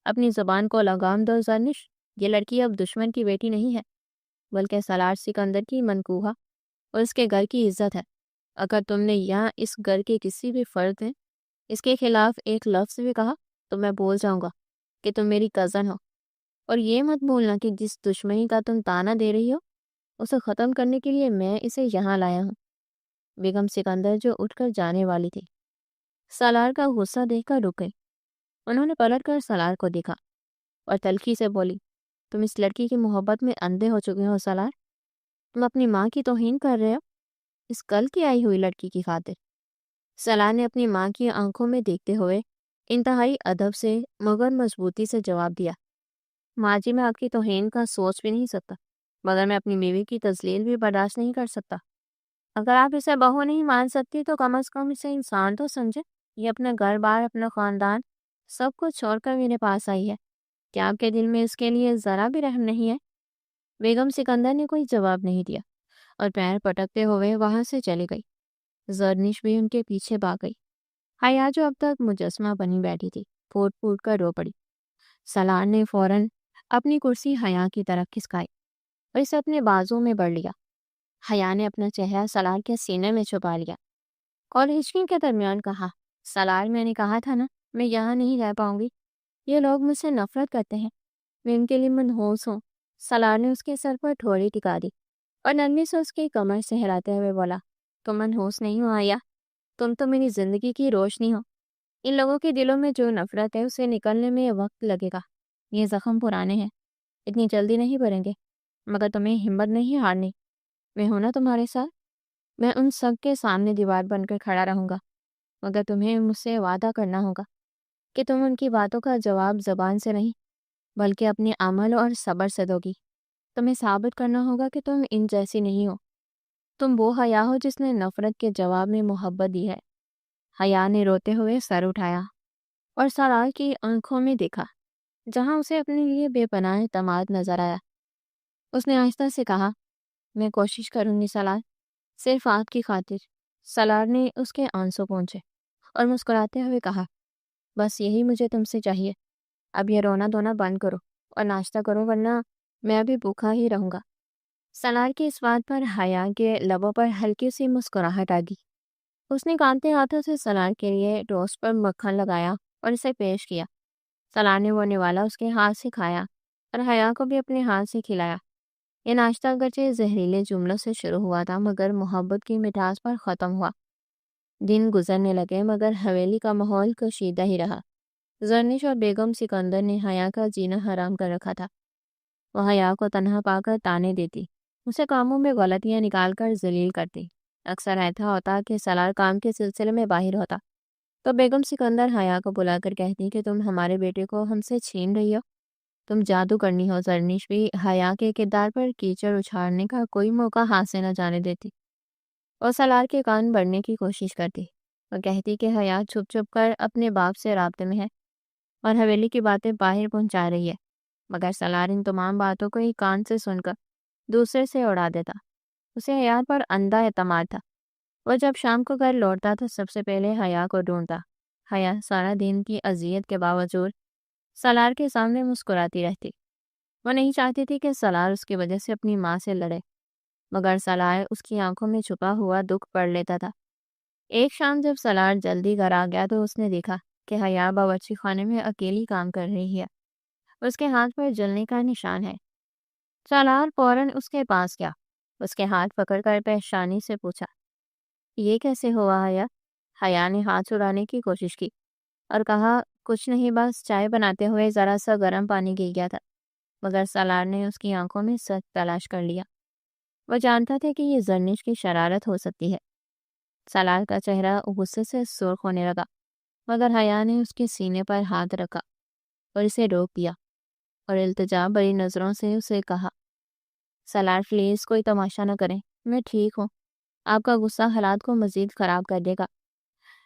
اپنی زبان کو لگام دو زرنش، یہ لڑکی اب دشمن کی بیٹی نہیں ہے بلکہ سالار سکندر کی منکوہہ اور اس کے گھر کی عزت ہے۔ اگر تم نے یہاں اس گھر کے کسی بھی فرد نے اس کے خلاف ایک لفظ بھی کہا تو میں بول جاؤں گا کہ تم میری کزن ہو، اور یہ مت بھولنا کہ جس دشمنی کا تم تانا دے رہی ہو اسے ختم کرنے کے لیے میں اسے یہاں لایا ہوں۔ بیگم سکندر جو اٹھ کر جانے والی تھی، سالار کا غصہ دیکھ کر رک گئی۔ انہوں نے پلٹ کر سالار کو دیکھا اور تلخی سے بولی، تم اس لڑکی کی محبت میں اندھے ہو چکے ہو سالار۔ تم اپنی ماں کی توہین کر رہے ہو اس کل کی آئی ہوئی لڑکی کی خاطر۔ سالار نے اپنی ماں کی آنکھوں میں دیکھتے ہوئے انتہائی ادب سے مگر مضبوطی سے جواب دیا، ماں جی، میں آپ کی توہین کا سوچ بھی نہیں سکتا، مگر میں اپنی بیوی کی تذلیل بھی برداشت نہیں کر سکتا۔ اگر آپ اسے بہو نہیں مان سکتی تو کم از کم اسے انسان تو سمجھے۔ یہ اپنا گھر بار، اپنا خاندان سب کچھ چھوڑ کر میرے پاس آئی ہے، کیا آپ کے دل میں اس کے لیے ذرا بھی رحم نہیں ہے؟ بیگم سکندر نے کوئی جواب نہیں دیا اور پیر پٹکتے ہوئے وہاں سے چلی گئی۔ زرنش بھی ان کے پیچھے بھاگ گئی۔ حیا جو اب تک مجسمہ بنی بیٹھی تھی پھوٹ پھوٹ کر رو پڑی۔ سالار نے فوراً اپنی کرسی حیا کی طرف کھسکائی اور اسے اپنے بازو میں بڑھ لیا۔ حیا نے اپنا چہرہ سالار کے سینے میں چھپا لیا اور ہچکی کے درمیان کہا، سالار، میں نے کہا تھا نا میں یہاں نہیں رہ پاؤں گی۔ یہ لوگ مجھ سے نفرت کرتے ہیں، میں ان کے لیے منحوس ہوں۔ سالار نے اس کے سر پر ٹھوڑی ٹکا دی اور نرمی سے اس کی کمر سے ہلاتے ہوئے بولا، تم منحوس نہیں ہو حیا، تم تو میری زندگی کی روشنی ہو۔ ان لوگوں کے دلوں میں جو نفرت ہے اسے نکلنے میں وقت لگے گا۔ یہ زخم پرانے ہیں، اتنی جلدی نہیں بھریں گے، مگر تمہیں ہمت نہیں ہارنی۔ میں ہوں نا تمہارے ساتھ۔ میں ان سب کے سامنے دیوار بن کر کھڑا رہوں گا، مگر تمہیں مجھ سے وعدہ کرنا ہوگا کہ تم ان کی باتوں کا جواب زبان سے نہیں بلکہ اپنے عمل اور صبر سے دو گی۔ تمہیں ثابت کرنا ہوگا کہ تم ان جیسی نہیں ہو، تم وہ حیا ہو جس نے نفرت کے جواب میں محبت دی ہے۔ حیا نے روتے ہوئے سر اٹھایا اور سالار کی آنکھوں میں دیکھا جہاں اسے اپنے لیے بے پناہ اعتماد نظر آیا۔ اس نے آہستہ سے کہا، میں کوشش کروں گی سالار، صرف آپ کی خاطر۔ سالار نے اس کے آنسو پونچھے اور مسکراتے ہوئے کہا، بس یہی مجھے تم سے چاہیے۔ اب یہ رونا دھونا بند کرو اور ناشتہ کرو، ورنہ میں ابھی بھوکا ہی رہوں گا۔ سالار کی اس بات پر حیا کے لبوں پر ہلکی سی مسکراہٹ آ گئی۔ اس نے کانپتے ہاتھوں سے سالار کے لیے ٹوسٹ پر مکھن لگایا اور اسے پیش کیا۔ سالار نے وہ نوالا اس کے ہاتھ سے کھایا اور حیا کو بھی اپنے ہاتھ سے کھلایا۔ یہ ناشتہ اگرچہ زہریلے جملوں سے شروع ہوا تھا مگر محبت کی مٹھاس پر ختم ہوا۔ دن گزرنے لگے مگر حویلی کا ماحول کشیدہ ہی رہا۔ زرنش اور بیگم سکندر نے حیا کا جینا حرام کر رکھا تھا۔ وہ حیا کو تنہا پا کر تانے دیتی، اسے کاموں میں غلطیاں نکال کر ذلیل کرتی۔ اکثر ایسا ہوتا کہ سالار کام کے سلسلے میں باہر ہوتا تو بیگم سکندر حیا کو بلا کر کہتی کہ تم ہمارے بیٹے کو ہم سے چھین رہی ہو۔ تم جادو کرنی ہو۔ زرنش بھی حیا کے کردار پر کیچڑ اچھاڑنے کا کوئی موقع ہاتھ سے نہ جانے دیتی اور سالار کے کان بڑھنے کی کوشش کرتی اور کہتی کہ حیا چھپ چھپ کر اپنے باپ سے رابطے میں ہے اور حویلی کی باتیں باہر پہنچا رہی ہے، مگر سالار ان تمام باتوں کو ہی کان سے سن کر دوسرے سے اڑا دیتا۔ اسے حیا پر اندھا اعتماد تھا۔ وہ جب شام کو گھر لوٹتا تو سب سے پہلے حیا کو ڈھونڈتا۔ حیا سارا دن کی اذیت کے باوجود سالار کے سامنے مسکراتی رہتی۔ وہ نہیں چاہتی تھی کہ سالار اس کی وجہ سے اپنی ماں سے لڑے، مگر سالار اس کی آنکھوں میں چھپا ہوا دکھ پڑھ لیتا تھا۔ ایک شام جب سالار جلدی گھر آ گیا تو اس نے دیکھا کہ حیا باورچی خانے میں اکیلی کام کر رہی ہے۔ اس کے ہاتھ پر جلنے کا نشان ہے۔ سالار فوراً اس کے پاس گیا، اس کے ہاتھ پکڑ کر پریشانی سے پوچھا، یہ کیسے ہوا حیا؟ حیا نے ہاتھ چھڑانے کی کوشش کی اور کہا، کچھ نہیں، بس چائے بناتے ہوئے ذرا سا گرم پانی گر گیا تھا۔ مگر سالار نے اس کی آنکھوں میں سچ تلاش کر لیا۔ وہ جانتا تھا کہ یہ زرنش کی شرارت ہو سکتی ہے۔ سالار کا چہرہ غصے سے سرخ ہونے لگا، مگر حیا نے اس کے سینے پر ہاتھ رکھا اور اسے روک دیا اور التجا بھری نظروں سے اسے کہا، سالار پلیز کوئی تماشا نہ کریں، میں ٹھیک ہوں۔ آپ کا غصہ حالات کو مزید خراب کر دے گا۔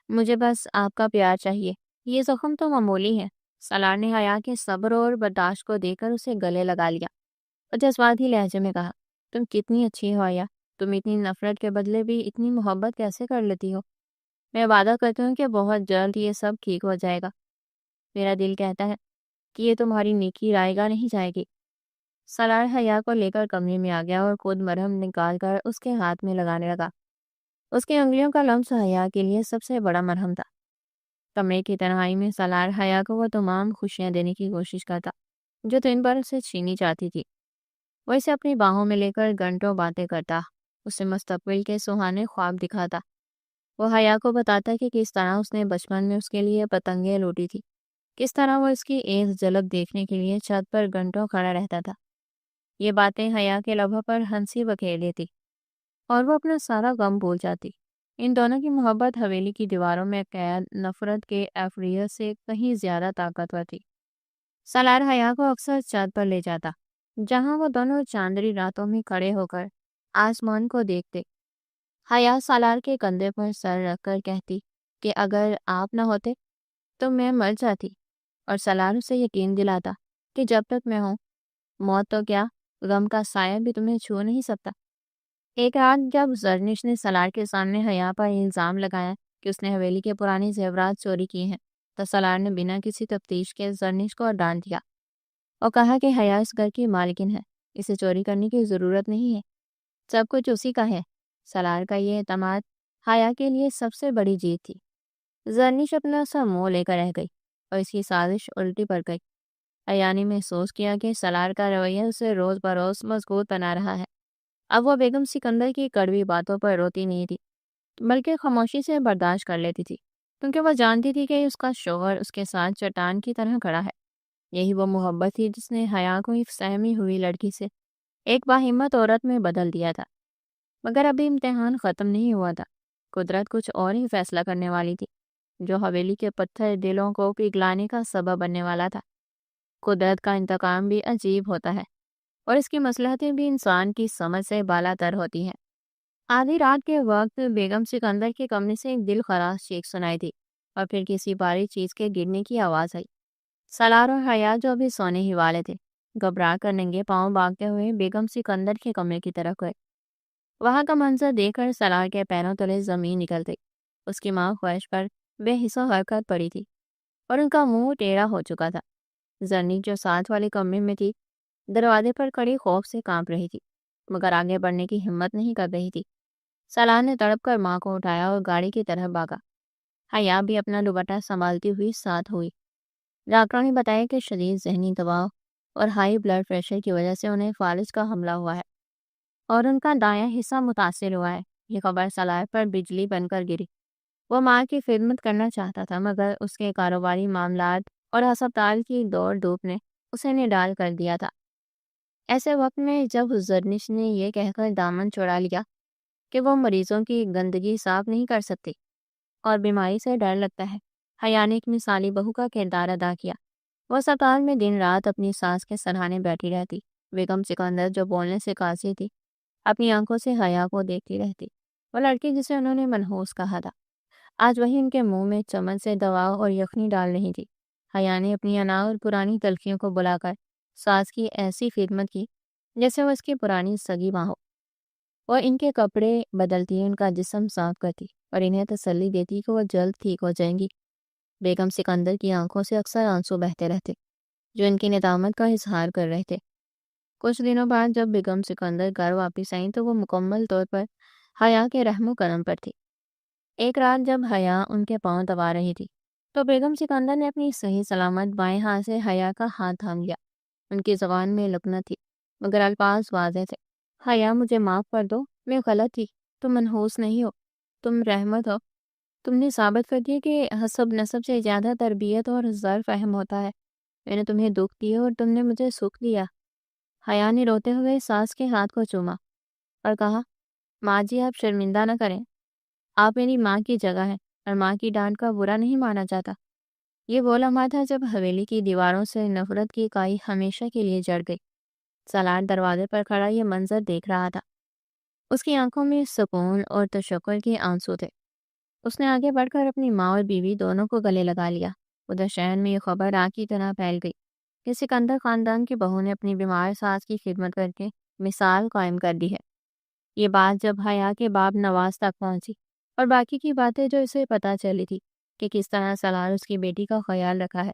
مجھے بس آپ کا پیار چاہیے، یہ زخم تو معمولی ہے۔ سالار نے حیا کے صبر اور برداشت کو دیکھ کر اسے گلے لگا لیا اور جذباتی لہجے میں کہا، تم کتنی اچھی ہو حیا، تم اتنی نفرت کے بدلے بھی اتنی محبت کیسے کر لیتی ہو؟ میں وعدہ کرتی ہوں کہ بہت جلد یہ سب ٹھیک ہو جائے گا۔ میرا دل کہتا ہے کہ یہ تمہاری نیکی رائے گاہ نہیں جائے گی۔ سالار حیا کو لے کر کمرے میں آ گیا اور خود مرہم نکال کر اس کے ہاتھ میں لگانے لگا۔ اس کی انگلیوں کا لمس حیا کے لیے سب سے بڑا مرہم تھا۔ کمرے کی تنہائی میں سالار حیا کو وہ تمام خوشیاں دینے کی کوشش کرتا جو دن بھر اسے چھینی جاتی تھی۔ وہ اسے اپنی باہوں میں لے کر گھنٹوں باتیں کرتا، اسے مستقبل کے سہانے خواب دکھاتا۔ وہ حیا کو بتاتا کہ کس طرح اس نے بچپن میں اس کے لیے پتنگیں لوٹی تھی، کس طرح وہ اس کی ایک جھلک دیکھنے کے لیے چھت پر گھنٹوں کھڑا رہتا تھا۔ یہ باتیں حیا کے لبوں پر ہنسی بکھیر دیتی اور وہ اپنا سارا غم بھول جاتی۔ ان دونوں کی محبت حویلی کی دیواروں میں قید نفرت کے ایفریت سے کہیں زیادہ طاقتور تھی۔ سالار حیا کو اکثر چھت پر لے جاتا، جہاں وہ دونوں چاندنی راتوں میں کھڑے ہو کر آسمان کو دیکھتے۔ حیا سالار کے کندھے پر سر رکھ کر کہتی کہ اگر آپ نہ ہوتے تو میں مر جاتی، اور سالار اسے یقین دلاتا کہ جب تک میں ہوں، موت تو کیا، غم کا سایہ بھی تمہیں چھو نہیں سکتا۔ ایک رات جب زرنش نے سالار کے سامنے حیا پر الزام لگایا کہ اس نے حویلی کے پرانے زیورات چوری کیے ہیں، تو سالار نے بنا کسی تفتیش کے زرنش کو ڈانٹ دیا اور کہا کہ حیا اس گھر کی مالکن ہے، اسے چوری کرنے کی ضرورت نہیں ہے، سب کچھ اسی کا ہے۔ سالار کا یہ اعتماد حیا کے لیے سب سے بڑی جیت تھی۔ زرنش اپنا سا منہ لے کر رہ گئی اور اس کی سازش الٹی پڑ گئی۔ حیا نے محسوس کیا کہ سالار کا رویہ اسے روز بروز مضبوط بنا رہا ہے۔ اب وہ بیگم سکندر کی کڑوی باتوں پر روتی نہیں تھی، بلکہ خاموشی سے برداشت کر لیتی تھی، کیونکہ وہ جانتی تھی کہ اس کا شوہر اس کے ساتھ چٹان کی طرح کھڑا ہے۔ یہی وہ محبت تھی جس نے حیا کو ایک سہمی ہوئی لڑکی سے ایک باہمت عورت میں بدل دیا تھا۔ مگر ابھی امتحان ختم نہیں ہوا تھا۔ قدرت کچھ اور ہی فیصلہ کرنے والی تھی، جو حویلی کے پتھر دلوں کو پگھلانے کا سبب بننے والا تھا۔ قدرت کا انتقام بھی عجیب ہوتا ہے اور اس کی مصلحتیں بھی انسان کی سمجھ سے بالا تر ہوتی ہیں۔ آدھی رات کے وقت بیگم سکندر کے کمرے سے ایک دل خراش چیخ سنائی تھی اور پھر کسی باری چیز کے گرنے کی آواز آئی۔ سالار اور حیا جو ابھی سونے ہی والے تھے، گھبرا کر ننگے پاؤں بھاگتے ہوئے بیگم سکندر کے کمرے کی طرف گئے۔ وہاں کا منظر دیکھ کر سالار کے پیروں تلے زمین نکل گئی۔ اس کی ماں خواہش پر بے حس و حرکت پڑی تھی اور ان کا منہ ٹیڑھا ہو چکا تھا۔ زرنی جو ساتھ والے کمرے میں تھی، دروازے پر کھڑی خوف سے کانپ رہی تھی، مگر آگے بڑھنے کی ہمت نہیں کر رہی تھی۔ سالار نے تڑپ کر ماں کو اٹھایا اور گاڑی کی طرف بھاگا۔ حیا بھی اپنا دوپٹہ سنبھالتی ہوئی ساتھ ہوئی۔ ڈاکٹروں نے بتایا کہ شدید ذہنی دباؤ اور ہائی بلڈ پریشر کی وجہ سے انہیں فالج کا حملہ ہوا ہے اور ان کا دایاں حصہ متاثر ہوا ہے۔ یہ خبر سالار پر بجلی بن کر گری۔ وہ ماں کی خدمت کرنا چاہتا تھا، مگر اس کے کاروباری معاملات اور ہسپتال کی دوڑ دھوپ نے اسے نڈال کر دیا تھا۔ ایسے وقت میں جب زرنش نے یہ کہہ کر دامن چھڑا لیا کہ وہ مریضوں کی گندگی صاف نہیں کر سکتی اور بیماری سے ڈر لگتا ہے، حیا نے ایک مثالی بہو کا کردار ادا کیا۔ وہ اسپتال میں دن رات اپنی ساس کے سرہانے بیٹھی رہتی۔ بیگم سکندر جو بولنے سے قاصر تھی اپنی آنکھوں سے حیا کو دیکھتی رہتی۔ وہ لڑکی جسے انہوں نے منحوس کہا تھا آج وہی ان کے منہ میں چمن سے دوا اور یخنی ڈال رہی تھی۔ حیا نے اپنی انا اور پرانی تلخیوں کو بلا کر ساس کی ایسی خدمت کی جیسے وہ اس کی پرانی سگی ماں ہو۔ وہ ان کے کپڑے بدلتی، ان کا جسم صاف کرتی اور انہیں تسلی دیتی کہ وہ جلد ٹھیک ہو جائیں گی۔ بیگم سکندر کی آنکھوں سے اکثر آنسو بہتے رہتے جو ان کی ندامت کا اظہار کر رہے تھے۔ کچھ دنوں بعد جب بیگم سکندر گھر واپس آئیں تو وہ مکمل طور پر حیا کے رحم و کرم پر تھی۔ ایک رات جب حیا ان کے پاؤں دبا رہی تھی تو بیگم سکندر نے اپنی صحیح سلامت بائیں ہاتھ سے حیا کا ہاتھ تھام لیا۔ ان کی زبان میں لکنت تھی مگر الفاظ واضح تھے۔ حیا مجھے معاف کر دو، میں غلط تھی، تم منحوس نہیں ہو، تم رحمت ہو۔ تم نے ثابت کر دیا کہ حسب نسب سے زیادہ تربیت اور ظرف اہم ہوتا ہے۔ میں نے تمہیں دکھ دیا اور تم نے مجھے سکھ دیا۔ حیا نے روتے ہوئے ساس کے ہاتھ کو چوما اور کہا ماں جی آپ شرمندہ نہ کریں، آپ میری ماں کی جگہ ہے اور ماں کی ڈانٹ کا برا نہیں مانا جاتا۔ یہ وہ لمحہ تھا جب حویلی کی دیواروں سے نفرت کی کائی ہمیشہ کے لیے جڑ گئی۔ سالار دروازے پر کھڑا یہ منظر دیکھ رہا تھا۔ اس کی آنکھوں میں سکون اور تشکر کے آنسو تھے۔ اس نے آگے بڑھ کر اپنی ماں اور بیوی دونوں کو گلے لگا لیا۔ ادھر شہر میں یہ خبر آگ کی طرح پھیل گئی کہ سکندر خاندان کی بہو نے اپنی بیمار ساس کی خدمت کر کے مثال قائم کر دی ہے۔ یہ بات جب حیا کے باپ نواز تک پہنچی اور باقی کی باتیں جو اسے پتہ چلی تھی کہ کس طرح سالار اس کی بیٹی کا خیال رکھا ہے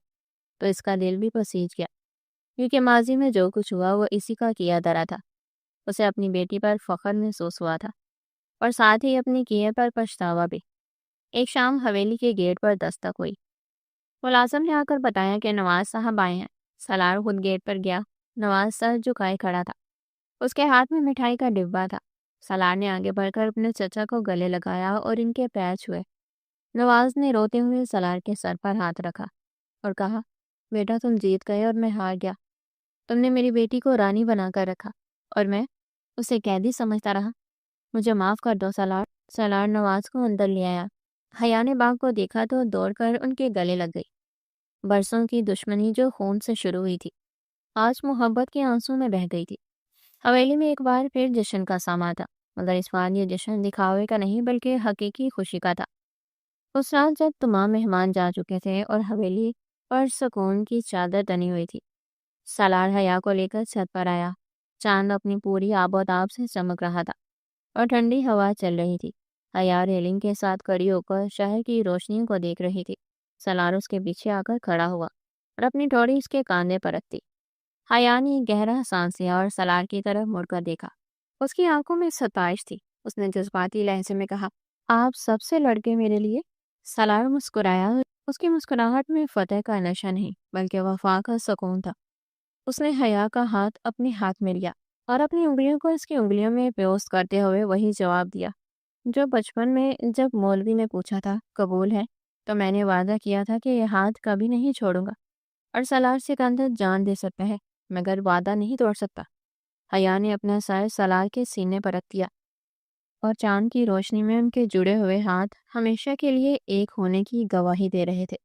تو اس کا دل بھی پسیج گیا، کیونکہ ماضی میں جو کچھ ہوا وہ اسی کا کیا دھرا تھا۔ اسے اپنی بیٹی پر فخر محسوس ہوا تھا اور ساتھ ہی اپنی کیے پر پچھتاوا بھی۔ ایک شام حویلی کے گیٹ پر دستک ہوئی۔ ملازم نے آ کر بتایا کہ نواز صاحب آئے ہیں۔ سالار خود گیٹ پر گیا۔ نواز سر جھکائے کھڑا تھا، اس کے ہاتھ میں مٹھائی کا ڈبہ تھا۔ سالار نے آگے بڑھ کر اپنے چچا کو گلے لگایا اور ان کے پیر چھوئے۔ نواز نے روتے ہوئے سالار کے سر پر ہاتھ رکھا اور کہا بیٹا تم جیت گئے اور میں ہار گیا۔ تم نے میری بیٹی کو رانی بنا کر رکھا اور میں اسے قیدی سمجھتا رہا۔ مجھے معاف کر دو سالار۔ سالار نواز کو اندر لے آیا۔ حیا نے باغ کو دیکھا تو دوڑ کر ان کے گلے لگ گئی۔ برسوں کی دشمنی جو خون سے شروع ہوئی تھی آج محبت کے آنسو میں بہہ گئی تھی۔ حویلی میں ایک بار پھر جشن کا ساما تھا، مگر اس بار یہ جشن دکھاوے کا نہیں بلکہ حقیقی خوشی کا تھا۔ اس رات جب تمام مہمان جا چکے تھے اور حویلی پر سکون کی چادر تنی ہوئی تھی، سالار حیا کو لے کر چھت پر آیا۔ چاند اپنی پوری آب و تاب سے چمک رہا تھا اور ٹھنڈی ہوا چل رہی تھی۔ حیا ریلنگ کے ساتھ کھڑی ہو کر شہر کی روشنیوں کو دیکھ رہی تھی۔ سالار اس کے پیچھے آ کر کھڑا ہوا اور اپنی ٹھوڑی اس کے کاندھے پر رکھتی۔ حیا نے گہرا سانس لیا اور سالار کی طرف مڑ کر دیکھا۔ اس کی آنکھوں میں ستائش تھی۔ اس نے جذباتی لہجے میں کہا آپ سب سے لڑکے میرے لیے۔ سالار مسکرایا۔ اس کی مسکراہٹ میں فتح کا نشہ نہیں بلکہ وفا کا سکون تھا۔ اس نے حیا کا ہاتھ اپنے ہاتھ میں لیا اور اپنی انگلیوں کو اس کی انگلیوں میں پیوست کرتے ہوئے وہی جواب دیا جو بچپن میں جب مولوی نے پوچھا تھا قبول ہے تو میں نے وعدہ کیا تھا کہ یہ ہاتھ کبھی نہیں چھوڑوں گا۔ اور سالار سکندر جان دے سکتا ہے مگر وعدہ نہیں توڑ سکتا۔ حیا نے اپنا سر سالار کے سینے پر رکھ دیا اور چاند کی روشنی میں ان کے جڑے ہوئے ہاتھ ہمیشہ کے لیے ایک ہونے کی گواہی دے رہے تھے۔